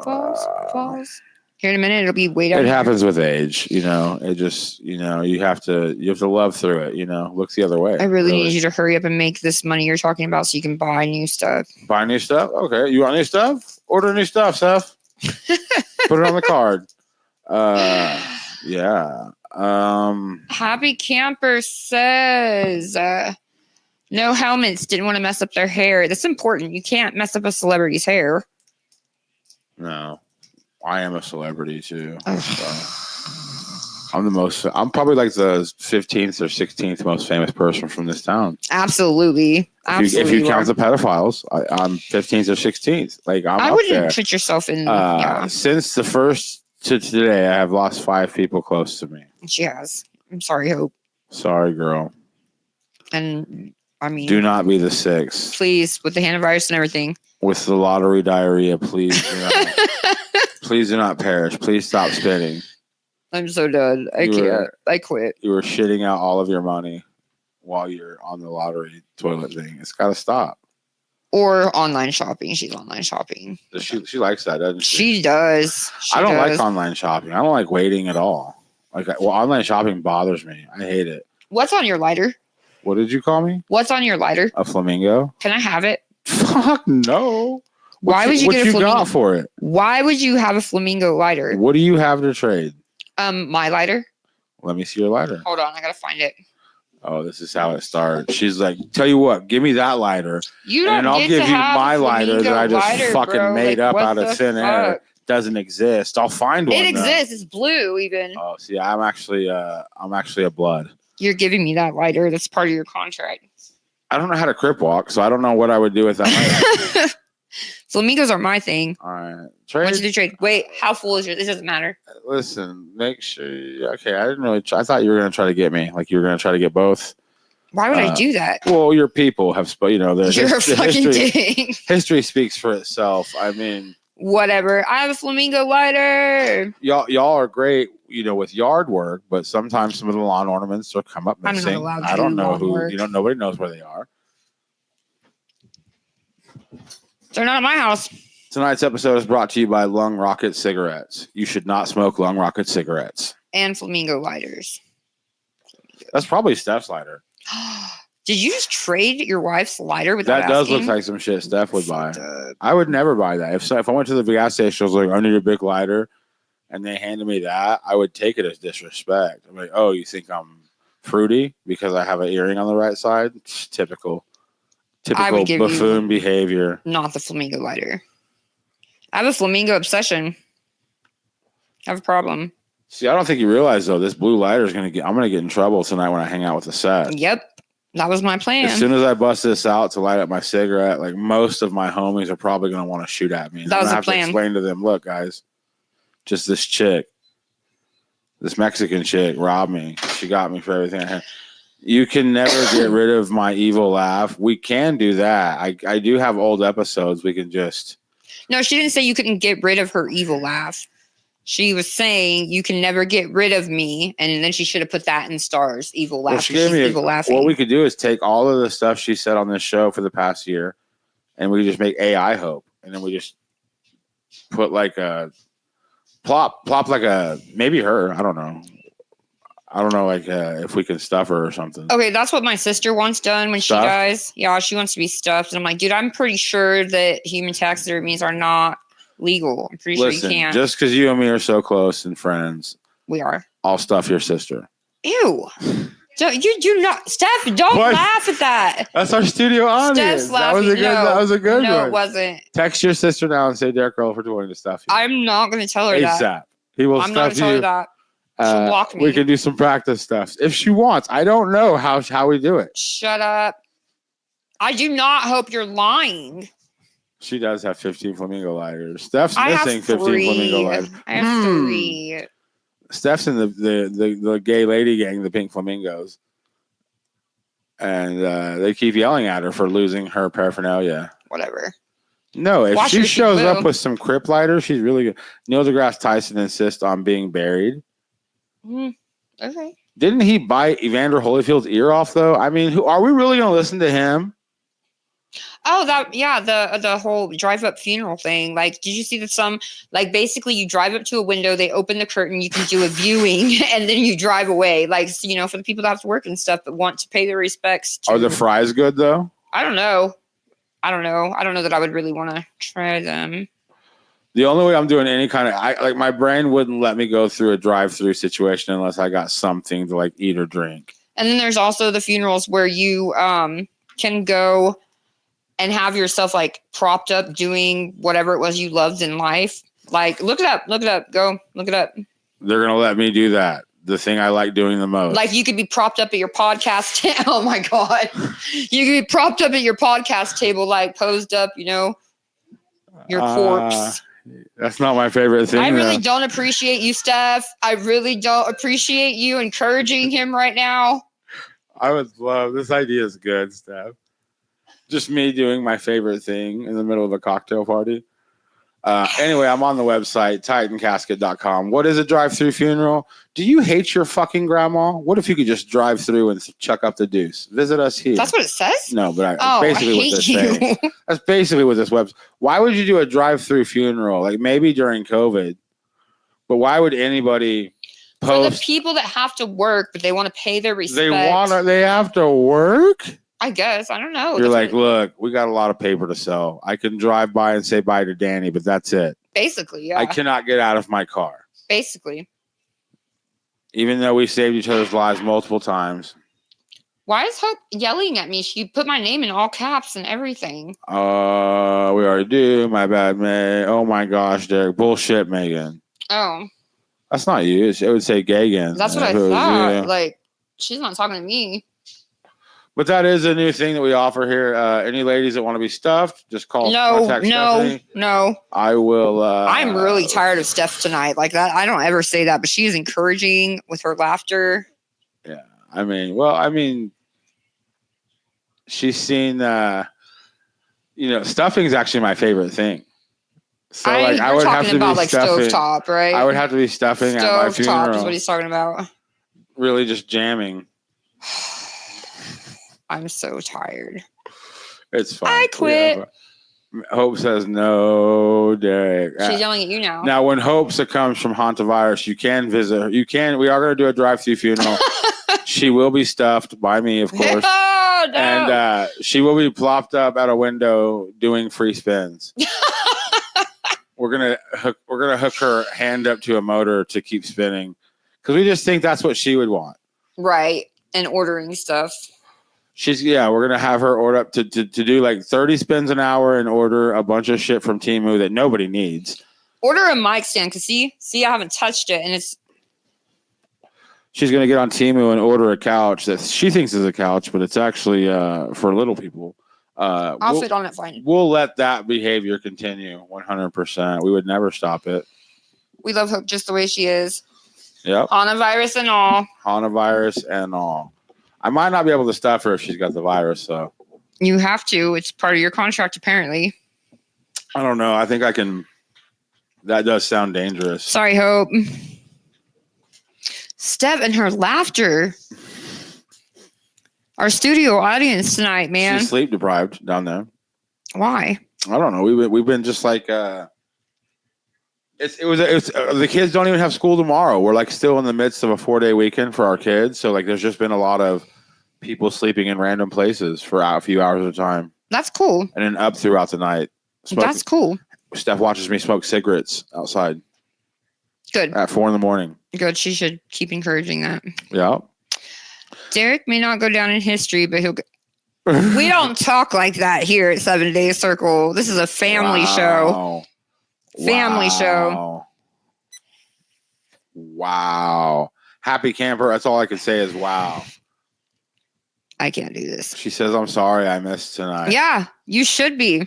Falls. Here in a minute, it'll be way down. It happens with age, It just, you have to love through it. Look the other way. I really need you to hurry up and make this money you're talking about so you can buy new stuff. Buy new stuff? Okay, you want new stuff? Order new stuff, Seth. Put it on the card. Yeah. Happy Camper says, no helmets. Didn't want to mess up their hair. That's important. You can't mess up a celebrity's hair. No. I am a celebrity too. So. I'm probably like the 15th or 16th most famous person from this town. Absolutely. If you count the pedophiles, I'm 15th or 16th. Like I wouldn't put yourself in. Since the first to today, I have lost 5 people close to me. She has. I'm sorry, Hope. Sorry, girl. And I mean, do not be the 6th. Please, with the hantavirus and everything. With the lottery diarrhea, please do not. Please do not perish. Please stop spitting. I'm so done. I can't. I quit. You were shitting out all of your money while you're on the lottery toilet thing. It's got to stop. Or online shopping. She's online shopping. She likes that, doesn't she? She does. I don't like online shopping. I don't like waiting at all. Online shopping bothers me. I hate it. What's on your lighter? What did you call me? What's on your lighter? A flamingo. Can I have it? Fuck no. Why would you get a flamingo? What you got for it? Why would you have a flamingo lighter? What do you have to trade? My lighter. Let me see your lighter. Hold on, I gotta find it. Oh, this is how it starts. She's like, tell you what, give me that lighter. And I'll give you my lighter that I just fucking made up out of thin air. Doesn't exist. I'll find one. It exists. It's blue even. Oh, see, I'm actually a blood. You're giving me that lighter. That's part of your contract. I don't know how to crip walk, so I don't know what I would do with that lighter. Flamingos are my thing. All right. Trade. What did you trade? Wait, how full is yours? This doesn't matter. Listen, make sure. Okay, I didn't really. I thought you were going to try to get me. Like you were going to try to get both. Why would I do that? Well, your people have, You're a fucking dick. History speaks for itself. I mean, whatever. I have a flamingo lighter. Y'all are great, with yard work, but sometimes some of the lawn ornaments will come up missing. I'm not allowed to I don't know who. Work. Nobody knows where they are. They're not at my house. Tonight's episode is brought to you by Lung Rocket Cigarettes. You should not smoke Lung Rocket cigarettes. And flamingo lighters. That's probably Steph's lighter. Did you just trade your wife's lighter without That does asking? look like some shit Steph would buy. Fucked up. I would never buy that. If I went to the gas station, I was like, I need a big lighter, and they handed me that, I would take it as disrespect. I'm like, oh, you think I'm fruity because I have an earring on the right side? Typical would give buffoon behavior. Not the flamingo lighter. I have a flamingo obsession. I have a problem. See, I don't think you realize though, this blue lighter is I'm gonna get in trouble tonight when I hang out with the set. Yep. That was my plan. As soon as I bust this out to light up my cigarette, like most of my homies are probably gonna want to shoot at me. That was the have plan. to explain to them, look, guys, just this chick, this Mexican chick robbed me. She got me for everything I had. You can never get rid of my evil laugh. We can do that. I do have old episodes. We can just. No, she didn't say you couldn't get rid of her evil laugh. She was saying you can never get rid of me, and then she should have put that in stars. Evil laugh. Well, she gave me evil laughing. What we could do is take all of the stuff she said on this show for the past year, and we just make AI Hope, and then we just put like a plop like a maybe her. I don't know, like if we can stuff her or something. Okay, that's what my sister wants done when Stuffed? she dies. Yeah, she wants to be stuffed, and I'm like, dude, I'm pretty sure that human taxidermies are not legal. I'm pretty Listen, sure you can't. just because you and me are so close and friends, We are. I'll stuff your sister. Ew. Don't you do not, Steph? Don't What? laugh at that. That's our studio audience. Steph's laughing. That was a good no, one. it wasn't. Text your sister now and say Derek Earl for wanting to stuff you. I'm not going to tell her that. ASAP. He will I'm not going stuff to tell her you. that. She'll block me. We can do some practice stuff if she wants. I don't know how we do it. Shut up. I do not hope you're lying. She does have 15 flamingo lighters. Steph's I missing have 15 flamingo 3. lighters. I have 3. Steph's in the gay lady gang, the pink flamingos. And they keep yelling at her for losing her paraphernalia. Whatever. No, if Watch she her, she shows will. up with some Crip lighters, she's really good. Neil deGrasse Tyson insists on being buried. Okay. Didn't he bite Evander Holyfield's ear off, though? I mean, are we really going to listen to him? Oh, the whole drive up funeral thing. Like, did you see that basically you drive up to a window, they open the curtain, you can do a viewing, and then you drive away. Like, for the people that have to work and stuff, but want to pay their respects to. Are the fries good, though? I don't know. I don't know that I would really want to try them. The only way I'm doing any kind of my brain wouldn't let me go through a drive-through situation unless I got something to eat or drink. And then there's also the funerals where you can go and have yourself propped up doing whatever it was you loved in life. Look it up, go look it up. They're gonna let me do that. The thing I like doing the most. You could be propped up at your podcast. Oh my God. You could be propped up at your podcast table, posed up, your corpse. That's not my favorite thing. I really don't appreciate you, Steph. I really don't appreciate you encouraging him right now. I would love this idea is good, Steph. Just me doing my favorite thing in the middle of a cocktail party. Anyway, I'm on the website, titancasket.com. What is a drive-through funeral? Do you hate your fucking grandma? What if you could just drive through and chuck up the deuce? Visit us here. That's what it says? No, but I basically hate what this you. saying. That's basically what this website. Why would you do a drive-through funeral? Maybe during COVID, but why would anybody For post? the people that have to work, but they want to pay their respect. They have to work? I guess. I don't know. You're That's look, we got a lot of paper to sell. I can drive by and say bye to Danny, but that's it. basically, yeah. I cannot get out of my car. Basically. Even though we saved each other's lives multiple times. Why is Hope yelling at me? She put my name in all caps and everything. We already do. My bad, May. Oh my gosh, Derek. Bullshit, Megan. Oh. That's not you. It would say Gagan. That's what I If it was thought. you. She's not talking to me. But that is a new thing that we offer here. Any ladies that want to be stuffed, just call. Contact Stephanie. No. I will. I'm really tired of Steph tonight. Like that. I don't ever say that, but she is encouraging with her laughter. Yeah. I mean, she's seen, stuffing is actually my favorite thing. So I you're would have talking to about be stuffing. stovetop, right? I would have to be stuffing at my Stovetop funeral. is what he's talking about. Really just jamming. I'm so tired. It's fine. I quit. Hope says no, Derek. She's yelling at you now. Now, when Hope succumbs from hantavirus, you can visit her. You can. We are going to do a drive-through funeral. She will be stuffed by me, of course. Oh, no. And she will be plopped up at a window doing free spins. We're gonna hook her hand up to a motor to keep spinning because we just think that's what she would want. Right, and ordering stuff. We're gonna have her order up to do like 30 spins an hour and order a bunch of shit from Temu that nobody needs. Order a mic stand because see, I haven't touched it, and it's. She's gonna get on Temu and order a couch that she thinks is a couch, but it's actually for little people. I'll sit on it fine. We'll let that behavior continue 100%. We would never stop it. We love Hope just the way she is. Yep. Hanavirus and all. Hanavirus and all. I might not be able to stuff her if she's got the virus, so. You have to. It's part of your contract, apparently. I don't know. I think I can. That does sound dangerous. Sorry, Hope. Steph and her laughter. Our studio audience tonight, man. She's sleep deprived down there. Why? I don't know. We've been just like it's the kids don't even have school tomorrow. We're like still in the midst of a 4-day weekend for our kids. So like there's just been a lot of people sleeping in random places for a few hours at a time. That's cool. And then up throughout the night. That's cool. Steph watches me smoke cigarettes outside. Good. At 4 a.m. Good. She should keep encouraging that. Yeah. Derek may not go down in history, but he'll go. We don't talk like that here at 7 Day Circle. This is a family show. Family show. Wow. Happy camper. That's all I can say is wow. I can't do this. She says, I'm sorry I missed tonight. Yeah, you should be.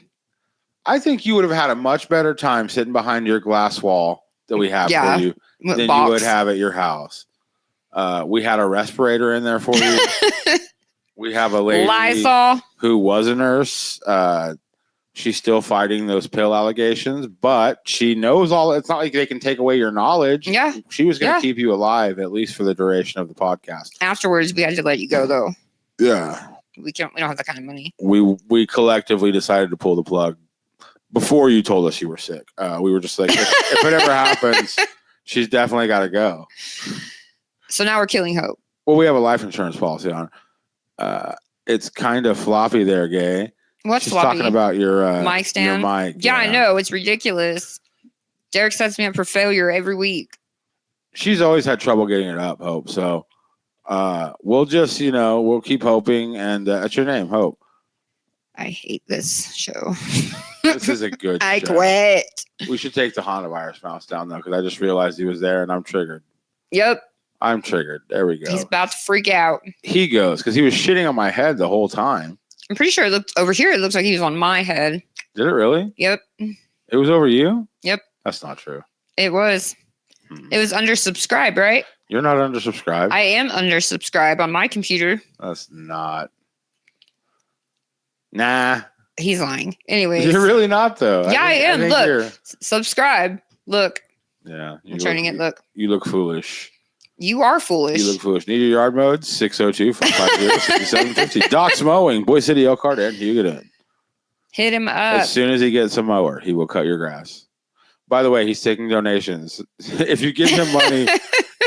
I think you would have had a much better time sitting behind your glass wall that we have for you than you would have at your house. We had a respirator in there for you. We have a lady Lysol who was a nurse. She's still fighting those pill allegations, but she knows all. It's not like they can take away your knowledge. Yeah. She was going to keep you alive, at least for the duration of the podcast. Afterwards, we had to let you go, though. Yeah. We don't have that kind of money. We collectively decided to pull the plug before you told us you were sick. We were just like, if it ever happens, she's definitely got to go. So now we're killing Hope. Well, we have a life insurance policy on. It's kind of floppy there, Gay. What's She's floppy? talking about your mic stand. Your mic. Yeah, I know. It's ridiculous. Derek sets me up for failure every week. She's always had trouble getting it up, Hope. So we'll just, we'll keep hoping. And that's your name, Hope. I hate this show. This is a good I show. quit. We should take the Hanavirus mouse down, though, because I just realized he was there and I'm triggered. Yep. I'm triggered. There we go. He's about to freak out. He goes, because he was shitting on my head the whole time. I'm pretty sure it looked over here. It looks like he was on my head. Did it really? Yep. It was over you? Yep. That's not true. It was. It was undersubscribed, right? You're not undersubscribed. I am undersubscribed on my computer. That's not. Nah. He's lying. Anyways. You're really not, though. Yeah, I am. Look. You're... Subscribe. Look. Yeah. I'm turning it. Look. You look foolish. You are foolish. You look foolish. Need your yard mode? 602-550-6750. Doc's Mowing, Boy City, Elkhart, and Hugoton. Hit him up. As soon as he gets a mower, he will cut your grass. By the way, he's taking donations. If you give him money,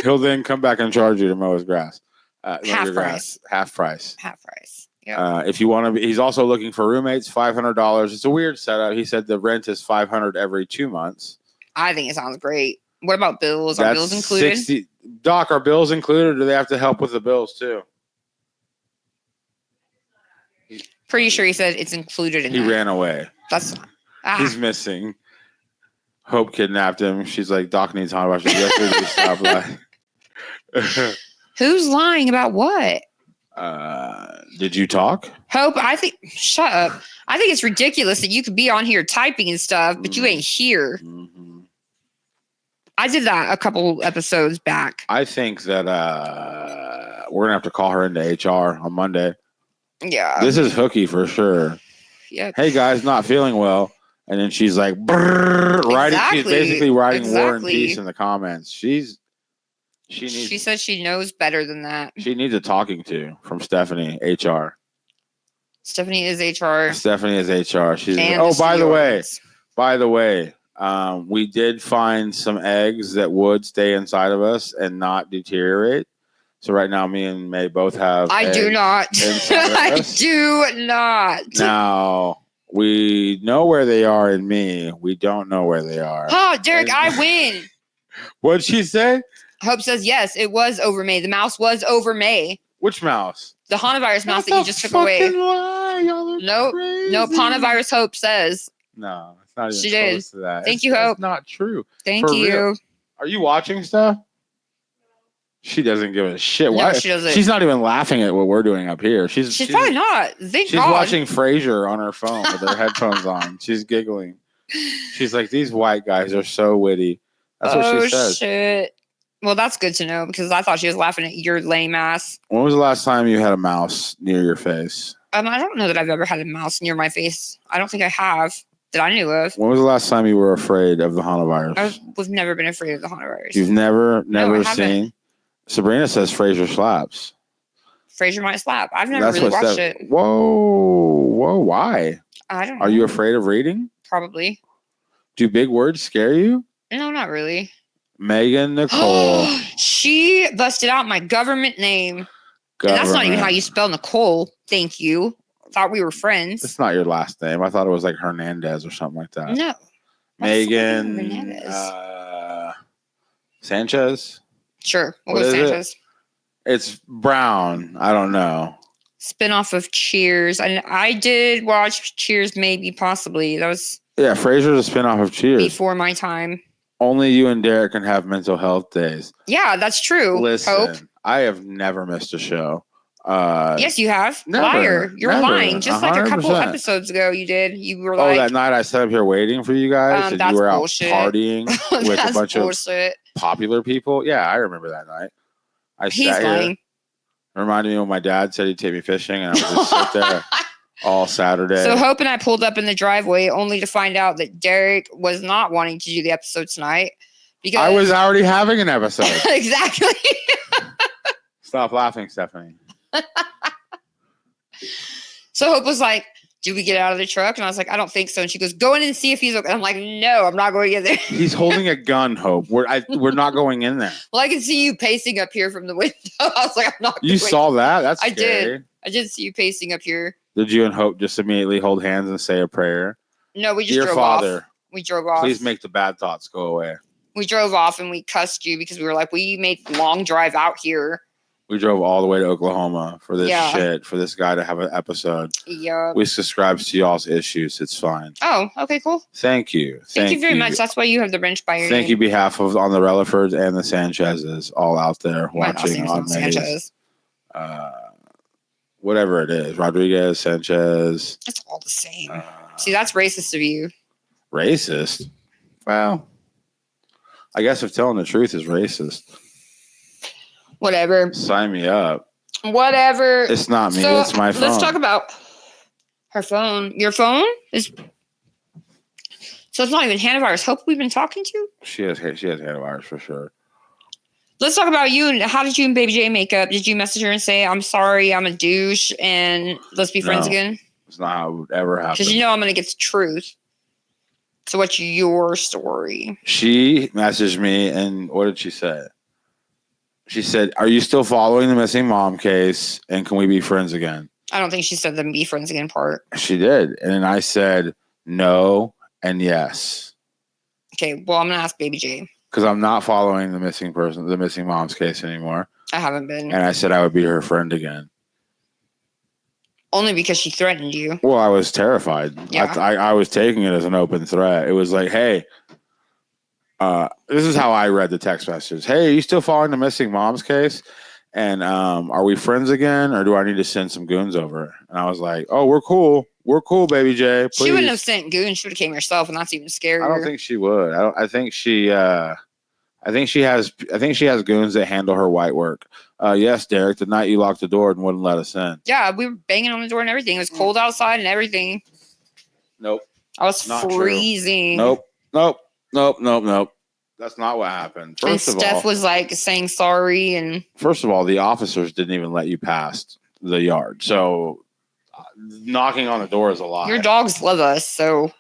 he'll then come back and charge you to mow his grass. Half price. Half price. Half price. Yep. If you want to be, he's also looking for roommates, $500. It's a weird setup. He said the rent is $500 every 2 months. I think it sounds great. What about bills? Are bills included? 60. Doc, are bills included, or do they have to help with the bills too? Pretty sure he said it's included in He that. ran away. That's He's missing. Hope kidnapped him. She's like, Doc needs $100. Yesterday, stop lying. Who's lying about what? Did you talk? Hope, shut up. I think it's ridiculous that you could be on here typing and stuff, but you ain't here. Mm-hmm. I did that a couple episodes back. I think that we're gonna have to call her into HR on Monday. Yeah. This is hooky for sure. Yep. Hey guys, not feeling well. And then she's like, writing. She's basically writing War and Peace in the comments. She said she knows better than that. She needs a talking to from Stephanie, HR. Stephanie is HR. Stephanie is HR. She's. And Oh, by the stewards. way, we did find some eggs that would stay inside of us and not deteriorate. So right now, me and May both have. I do not. I do not. Now we know where they are in me. We don't know where they are. Oh, Derek, I win. What'd she say? Hope says yes. It was over May. The mouse was over May. Which mouse? The hantavirus mouse that you just took away. Lie. Nope. Nope. Hantavirus Hope says. No, it's not even She close did. to that. Thank you, Hope. It's not true. Thank For you. real. Are you watching stuff? She doesn't give a shit. No, Why? she doesn't. She's not even laughing at what we're doing up here. She's probably not. Thank She's God. watching Frasier on her phone with her headphones on. She's giggling. She's like, these white guys are so witty. That's what she says. Shit. Well, that's good to know because I thought she was laughing at your lame ass. When was the last time you had a mouse near your face? I don't know that I've ever had a mouse near my face. I don't think I have that I knew of. When was the last time you were afraid of the hantavirus? I've never been afraid of the hantavirus. You've never I seen? Sabrina says Frasier slaps. Frasier might slap. I've never really watched it. Whoa, why? I don't know. Are you afraid of reading? Probably. Do big words scare you? No, not really. Megan Nicole. She busted out my government name. And that's not even how you spell Nicole. Thank you. Thought we were friends. It's not your last name. I thought it was like Hernandez or something like that. No. Megan Sanchez. Sure. We'll What go is Sanchez. It's Brown. I don't know. Spinoff of Cheers. And I did watch Cheers, maybe, possibly. That was Frasier's a spinoff of Cheers. before my time. Only you and Derek can have mental health days. Yeah, that's true. Listen, Hope. I have never missed a show. Yes, you have. never, Liar. You're never. lying. Just like a couple 100%. episodes ago, you did. You were like, that night I sat up here waiting for you guys, and that's you were out bullshit. partying with a bunch bullshit. of popular people. Yeah, I remember that night. He's sat here. lying. Reminded me when my dad said he'd take me fishing, and I would just sit there all Saturday. So Hope and I pulled up in the driveway only to find out that Derek was not wanting to do the episode tonight. Because I was already having an episode. Exactly. Stop laughing, Stephanie. So Hope was like, "Do we get out of the truck?" And I was like, "I don't think so." And she goes, "Go in and see if he's okay." And I'm like, "No, I'm not going in there." He's holding a gun, Hope. We're not going in there. Well, I can see you pacing up here from the window. I was like, "I'm not." You saw that? That's I scary. I did see you pacing up here. Did you and Hope just immediately hold hands and say a prayer? No, we just Dear drove Father, off. We drove off. please make the bad thoughts go away. We drove off and we cussed you because we were like, we made the long drive out here. We drove all the way to Oklahoma for this Yeah. shit, for this guy to have an episode. Yeah. We subscribe to y'all's issues. It's fine. Oh, okay, cool. Thank you. Thank you very much. That's why you have the wrench by your Thank you, name. behalf of on the Relaford and the Sanchezes, all out there My last watching name's on not Sanchez. whatever it is, Rodriguez, Sanchez. It's all the same. See, that's racist of you. Racist? Well, I guess if telling the truth is racist, Whatever. sign me up. Whatever. It's not me. So, It's my phone. Let's talk about her phone. Your phone is. So it's not even hantavirus. Hope we've been talking to. She has hantavirus for sure. Let's talk about you and how did you and Baby J make up? Did you message her and say, "I'm sorry, I'm a douche, and let's be friends No. again"? It's not how it would ever happen. Because you know I'm gonna get the truth. So what's your story? She messaged me, and what did she say? She said, "Are you still following the missing mom case? And can we be friends again?" I don't think she said the be friends again part. She did, and then I said no and yes, Okay, well I'm gonna ask Baby J. because I'm not following the missing mom's case anymore. I haven't been. And I said I would be her friend again. Only because she threatened you. Well, I was terrified. Yeah. I was taking it as an open threat. It was like, hey, this is how I read the text message. Hey, are you still following the missing mom's case? And are we friends again, or do I need to send some goons over? And I was like, oh, we're cool. We're cool, Baby J. Please. She wouldn't have sent goons. She would have came herself, and that's even scarier. I don't think she would. I think she has goons that handle her white work. Yes, Derek, the night you locked the door and wouldn't let us in. Yeah, we were banging on the door and everything. It was cold outside and everything. Nope. I was Not true. freezing. Nope. That's not what happened. And Steph was like saying sorry, and First of all, the officers didn't even let you past the yard. So Knocking on the door is a lot. Your dogs love us, so.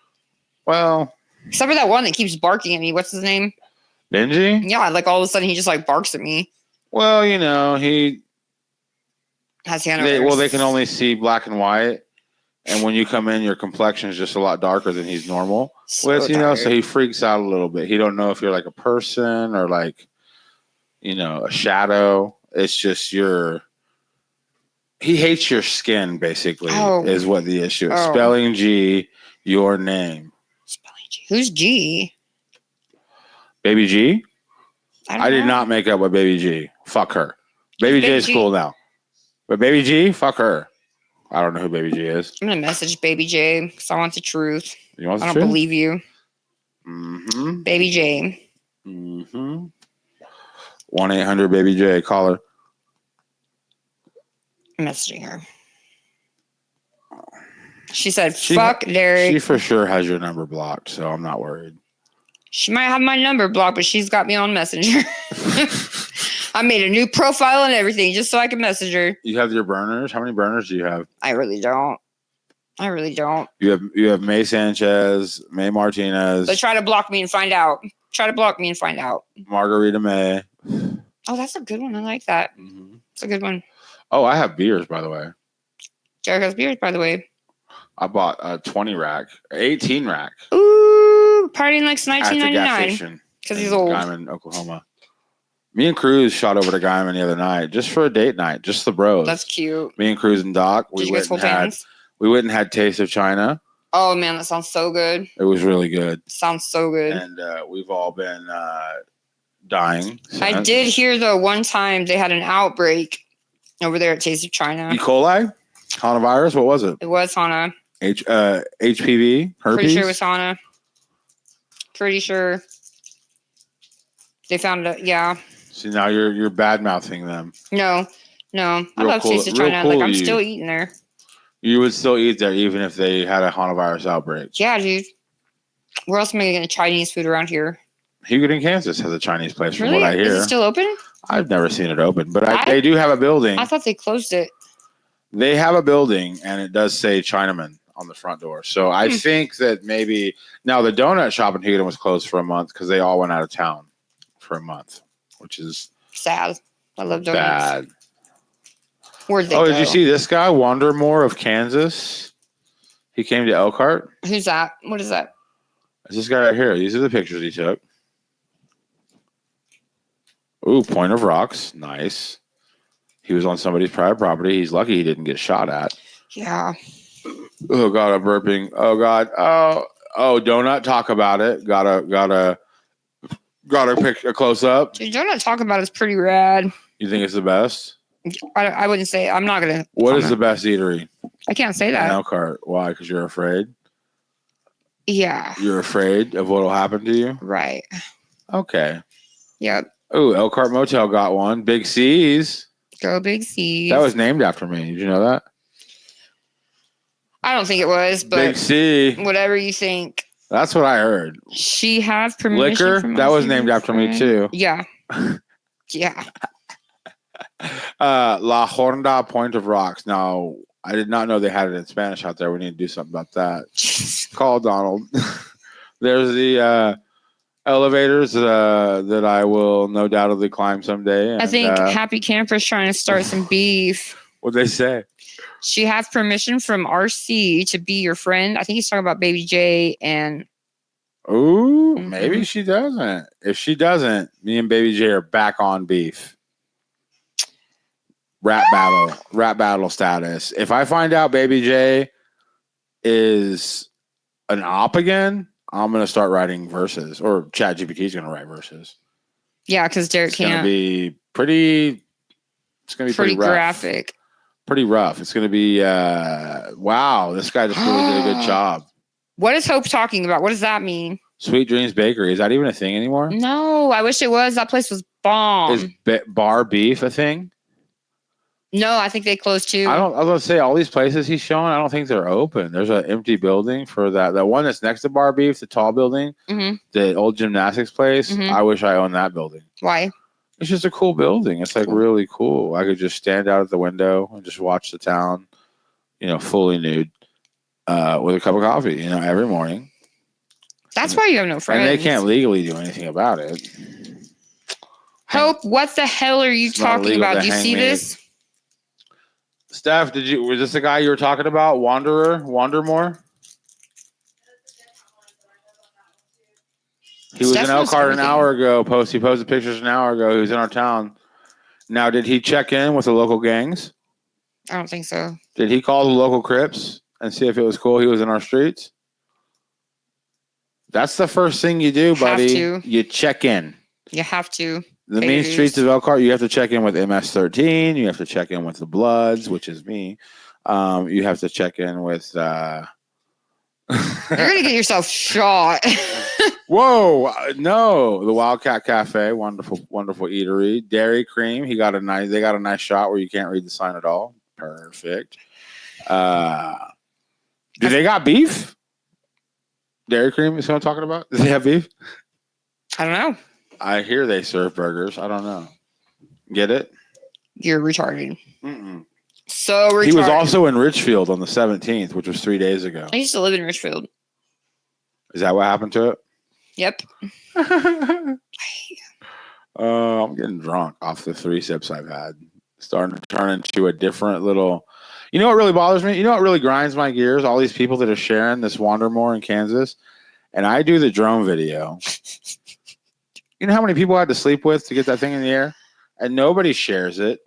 Well, Except for that one that keeps barking at me. What's his name? Benji? Yeah, like all of a sudden he just like barks at me. Well, you know, Has they can only see black and white. And when you come in, your complexion is just a lot darker than he's normal. So So he freaks out a little bit. He don't know if you're like a person or like, a shadow. It's just he hates your skin, basically, is what the issue is. Spelling G, your name. Spelling G. Who's G? Baby G? I did not make up with Baby G. Fuck her. Baby J is cool now. But Baby G, fuck her. I don't know who Baby G is. I'm going to message Baby J because I want the truth. You want the I truth? don't believe you. Mm-hmm. Baby J. Mm-hmm. 1-800 Baby J. Call her. I'm messaging her. She said, fuck Derek. She for sure has your number blocked, so I'm not worried. She might have my number blocked, but she's got me on Messenger. I made a new profile and everything just so I can message her. You have your burners? How many burners do you have? I really don't. You have May Sanchez, May Martinez. But try to block me and find out. Margarita May. Oh, that's a good one. I like that. Mm-hmm. It's a good one. Oh, I have beers, by the way. Jared has beers, by the way. I bought a 20 rack, 18 rack. Ooh, partying like at the gas 1999. station Because he's in old. Guyman, Oklahoma. Me and Cruz shot over to Guyman the other night just for a date night, just the bros. That's cute. Me and Cruz and Doc. Did you guys hold hands? We went and had Taste of China. Oh, man, that sounds so good. It was really good. Sounds so good. And we've all been dying. I did hear, though, one time they had an outbreak over there at Taste of China. E. coli? Coronavirus? What was it? It was Hanta. HPV? Herpes? Pretty sure it was Hanta. Pretty sure. They found it, yeah. See, now you're bad-mouthing them. No. I love cool- Taste of real China. cool Like, I'm of you. still eating there. You would still eat there even if they had a Coronavirus outbreak. Yeah, dude. Where else am I getting Chinese food around here? Hugo in Kansas has a Chinese place, from Really? what I hear. Is it still open? I've never seen it open, but they do have a building. I thought they closed it. They have a building, and it does say Chinaman on the front door. So I think that maybe now the donut shop in Houston was closed for a month because they all went out of town for a month, which is Sad. I love donuts. bad. Where'd they go? Did you see this guy, Wandermore of Kansas? He came to Elkhart. Who's that? What is that? It's this guy right here. These are the pictures he took. Ooh, Point of Rocks. Nice. He was on somebody's private property. He's lucky he didn't get shot at. Yeah. Oh God, I'm burping. Oh God. Oh, don't talk about it. Gotta pick a close up. Dude, donut talk about it's pretty rad. You think it's the best? I wouldn't say. I'm not gonna. What is the best eatery I can't say in that. Elkhart? Why? Because you're afraid. Yeah. You're afraid of what'll happen to you. Right. Okay. Yep. Oh, Elkhart Motel got one. Big C's. Go Big C. That was named after me. Did you know that? I don't think it was, but Big C. whatever you think. That's what I heard. She has permission. Liquor. From That my was named after me friend. too. Yeah. Yeah. La Honda Point of Rocks. Now, I did not know they had it in Spanish out there. We need to do something about that. Call Donald. There's the elevators that I will no doubtedly climb someday. And, I think Happy Camper's trying to start some beef. What'd they say? She has permission from RC to be your friend. I think he's talking about Baby J and. Ooh, Mhm. maybe she doesn't. If she doesn't, me and Baby J are back on beef. Rap battle status. If I find out Baby J is an op again, I'm gonna start writing verses, or ChatGPT is gonna write verses. Yeah, because Derek It's gonna can't. be pretty. It's gonna be Pretty rough. graphic. Pretty rough. It's gonna be. Wow, this guy just really did a good job. What is Hope talking about? What does that mean? Sweet Dreams Bakery, is that even a thing anymore? No, I wish it was. That place was bomb. Is bar beef a thing? No, I think they closed too. I was gonna say all these places he's showing, I don't think they're open. There's an empty building for that. The one that's next to Bar Beef, the tall building, Mhm. the old gymnastics place. Mhm. I wish I owned that building. Why? It's just a cool building. It's like Cool. really cool. I could just stand out at the window and just watch the town, fully nude, with a cup of coffee, every morning. That's why you have no friends. And they can't legally do anything about it. Hope, what the hell are you It's not talking illegal about? to Do you hang see me. this? Steph, was this the guy you were talking about? Wandermore? He was Steph in knows Elkhart everything. an hour ago. He posted pictures an hour ago. He was in our town. Now, did he check in with the local gangs? I don't think so. Did he call the local Crips and see if it was cool he was in our streets? That's the first thing you do, buddy. Have to. You check in. You have to. The Pay main dues. streets of Elkhart, you have to check in with MS-13. You have to check in with the Bloods, which is me. You have to check in with... You're going to get yourself shot. Whoa, no. The Wildcat Cafe, wonderful eatery. Dairy Cream, they got a nice shot where you can't read the sign at all. Perfect. Do they got beef? Dairy Cream is what I'm talking about? Do they have beef? I don't know. I hear they serve burgers. I don't know. Get it? You're retarded. Mm-mm. So retarded. He was also in Richfield on the 17th, which was 3 days ago. I used to live in Richfield. Is that what happened to it? Yep. I'm getting drunk off the 3 sips I've had. Starting to turn into a different little... You know what really bothers me? You know what really grinds my gears? All these people that are sharing this Wandermore in Kansas. And I do the drone video. You know how many people I had to sleep with to get that thing in the air? And nobody shares it.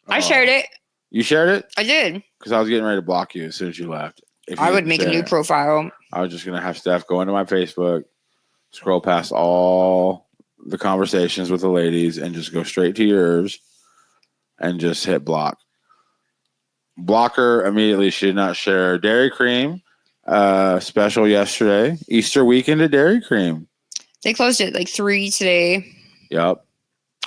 I shared it. You shared it? I did. Because I was getting ready to block you as soon as you left. If you I would didn't make a share new it. profile. I was just going to have Steph go into my Facebook, scroll past all the conversations with the ladies, and just go straight to yours and just hit block. Block her immediately. She did not share. Dairy Cream special yesterday. Easter weekend at Dairy Cream. They closed it like 3 today. Yep.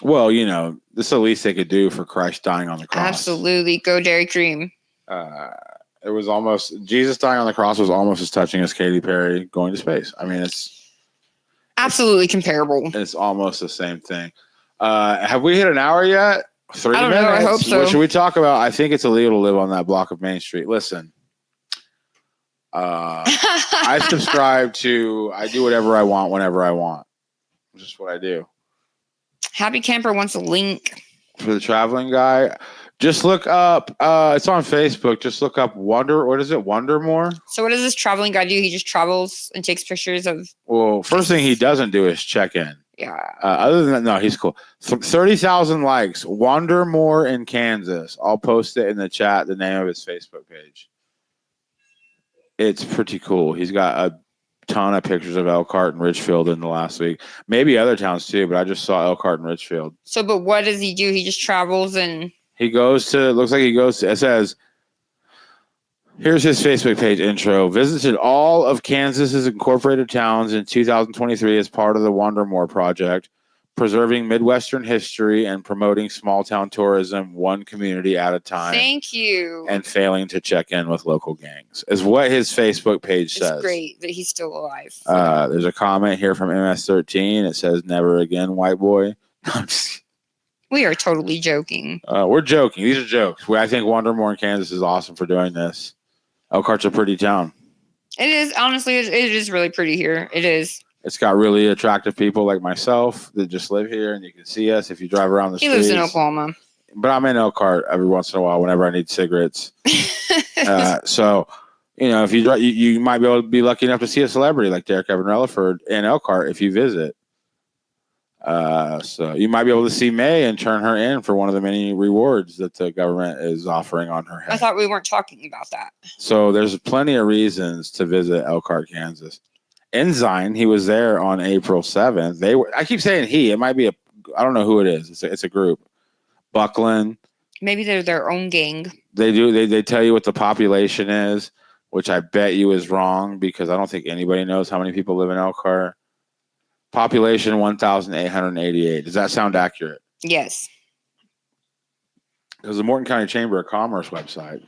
Well, this is the least they could do for Christ dying on the cross. Absolutely. Go Dairy Cream. It was almost... Jesus dying on the cross was almost as touching as Katy Perry going to space. I mean, Absolutely comparable. It's almost the same thing. Have we hit an hour yet? 3 I don't minutes? know. I hope so. What should we talk about? I think it's illegal to live on that block of Main Street. Listen, I subscribe to... I do whatever I want whenever I want. It's just what I do. Happy Camper wants a link. For the traveling guy, just look up... it's on Facebook. Just look up Wandermore? So what does this traveling guy do? He just travels and takes pictures of... Well, first thing he doesn't do is check in. Yeah. Other than that, no, he's cool. 30,000 likes. Wandermore in Kansas. I'll post it in the chat, the name of his Facebook page. It's pretty cool. He's got a ton of pictures of Elkhart and Richfield in the last week. Maybe other towns too, but I just saw Elkhart and Richfield. So, but what does he do? He just travels and... He goes to... Looks like he goes to... It says... Here's his Facebook page intro. Visited all of Kansas's incorporated towns in 2023 as part of the Wandermore Project, preserving Midwestern history and promoting small town tourism one community at a time. Thank you. And failing to check in with local gangs is what his Facebook page says. It's great that he's still alive. There's a comment here from MS13. It says, "Never again, white boy." We are totally joking. We're joking. These are jokes. I think Wandermore in Kansas is awesome for doing this. Elkhart's a pretty town. It is, honestly, it is really pretty here. It is. It's got really attractive people like myself that just live here, and you can see us if you drive around the streets. He lives in Oklahoma. But I'm in Elkhart every once in a while whenever I need cigarettes. So, if you drive, you might be able to be lucky enough to see a celebrity like Derek Evan Relaford in Elkhart if you visit. So you might be able to see May and turn her in for one of the many rewards that the government is offering on her head. I thought we weren't talking about that. So there's plenty of reasons to visit Elkhart, Kansas. Ensign, he was there on April 7th. I keep saying he. It might be I don't know who it is. It's a group. Buckland. Maybe they're their own gang. They do. They tell you what the population is, which I bet you is wrong because I don't think anybody knows how many people live in Elkhart. Population 1,888. Does that sound accurate? Yes. It was the Morton County Chamber of Commerce website.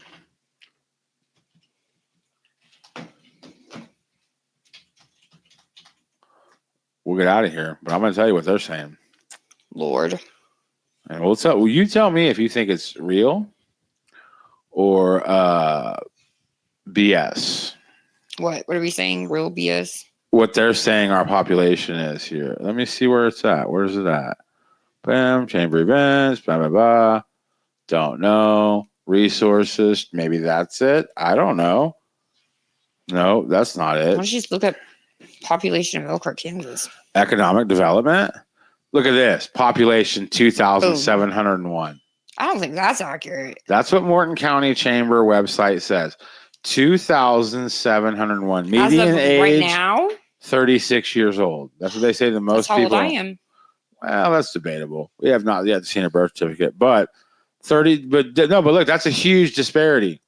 We'll get out of here, but I'm going to tell you what they're saying. Lord. And will you tell me if you think it's real or BS. What are we saying? Real BS? What they're saying our population is here. Let me see where it's at. Where's it at? Bam, chamber events, blah, blah, blah. Don't know. Resources. Maybe that's it. I don't know. No, that's not Why it. don't you just look up population of Elkhart, Kansas? Economic development. Look at this. Population 2,701. I don't think that's accurate. That's what Morton County Chamber website says. 2,701. As Median of age right now, 36 years old. That's what they say the most that's how people. old I am. Well, that's debatable. We have not yet seen a birth certificate, but but look, that's a huge disparity.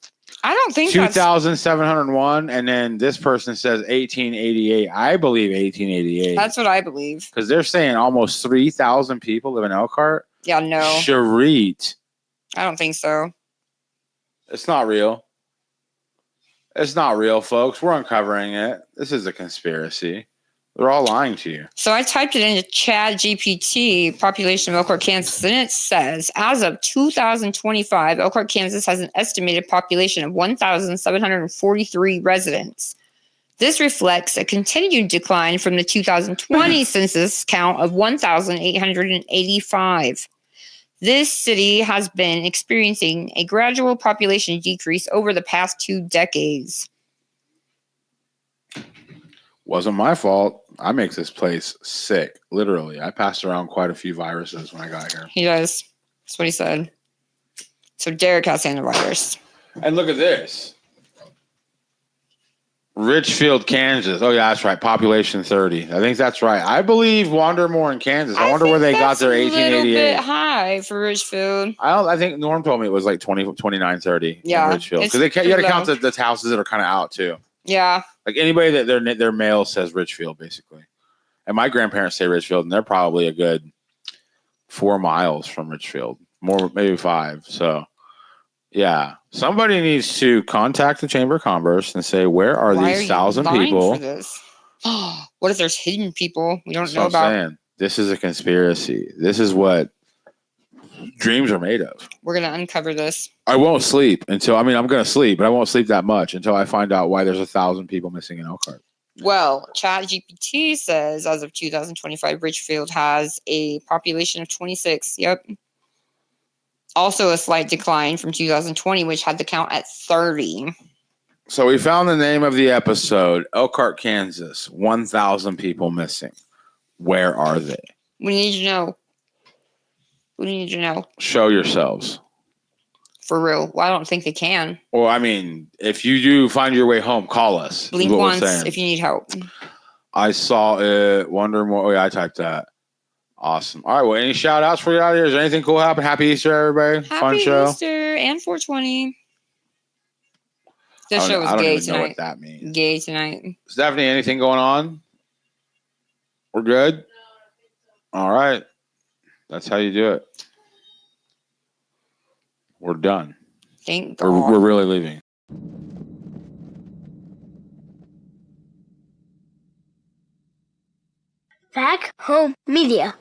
I don't think that's 2,701, and then this person says 1888. I believe 1888. That's what I believe. Because they're saying almost 3,000 people live in Elkhart. Yeah, no, Charit. I don't think so. It's not real. It's not real, folks. We're uncovering it. This is a conspiracy. They're all lying to you. So I typed it into Chat GPT, population of Elkhart, Kansas, and it says, as of 2025, Elkhart, Kansas has an estimated population of 1,743 residents. This reflects a continued decline from the 2020 census count of 1,885. This city has been experiencing a gradual population decrease over the past 2 decades. Wasn't my fault. I make this place sick. Literally. I passed around quite a few viruses when I got here. He does. That's what he said. So Derek has antivirus. And look at this. Richfield, Kansas. Oh, yeah, that's right. Population 30. I think that's right. I believe Wandermore in Kansas. I wonder where they got their 1888. A little bit high for Richfield. I think Norm told me it was like 29, 30 Yeah, in Richfield. it's Because you got to pretty count low. the houses that are kind of out, too. Yeah. Like anybody that their mail says Richfield, basically. And my grandparents say Richfield, and they're probably a good 4 miles from Richfield. More, maybe 5. So, yeah. Somebody needs to contact the Chamber of Commerce and say, where are Why these you 1,000 vying people? for this? What if there's hidden people we don't That's know what I'm about? saying. This is a conspiracy. This is what dreams are made of. We're going to uncover this. I won't sleep until, I'm going to sleep, but I won't sleep that much until I find out why there's 1,000 people missing in Elkhart. Well, ChatGPT says as of 2025, Richfield has a population of 26. Yep. Also a slight decline from 2020, which had the count at 30. So we found the name of the episode, Elkhart, Kansas, 1,000 people missing. Where are they? We need to know. We need to know. Show yourselves. For real. Well, I don't think they can. Well, if you do find your way home, call us. is Blink what we're once saying. if you need help. I saw it. Wonder more. Oh, yeah, I typed that. Awesome. All right. Well, any shout outs for you out here? Is there anything cool happen? Happy Easter, everybody. Fun Happy show. Easter and 420. I This show don't was gay even know tonight. what that means. Gay tonight. Stephanie, anything going on? We're good? All right. That's how you do it. We're done. Thank God. We're really leaving. Back Home Media.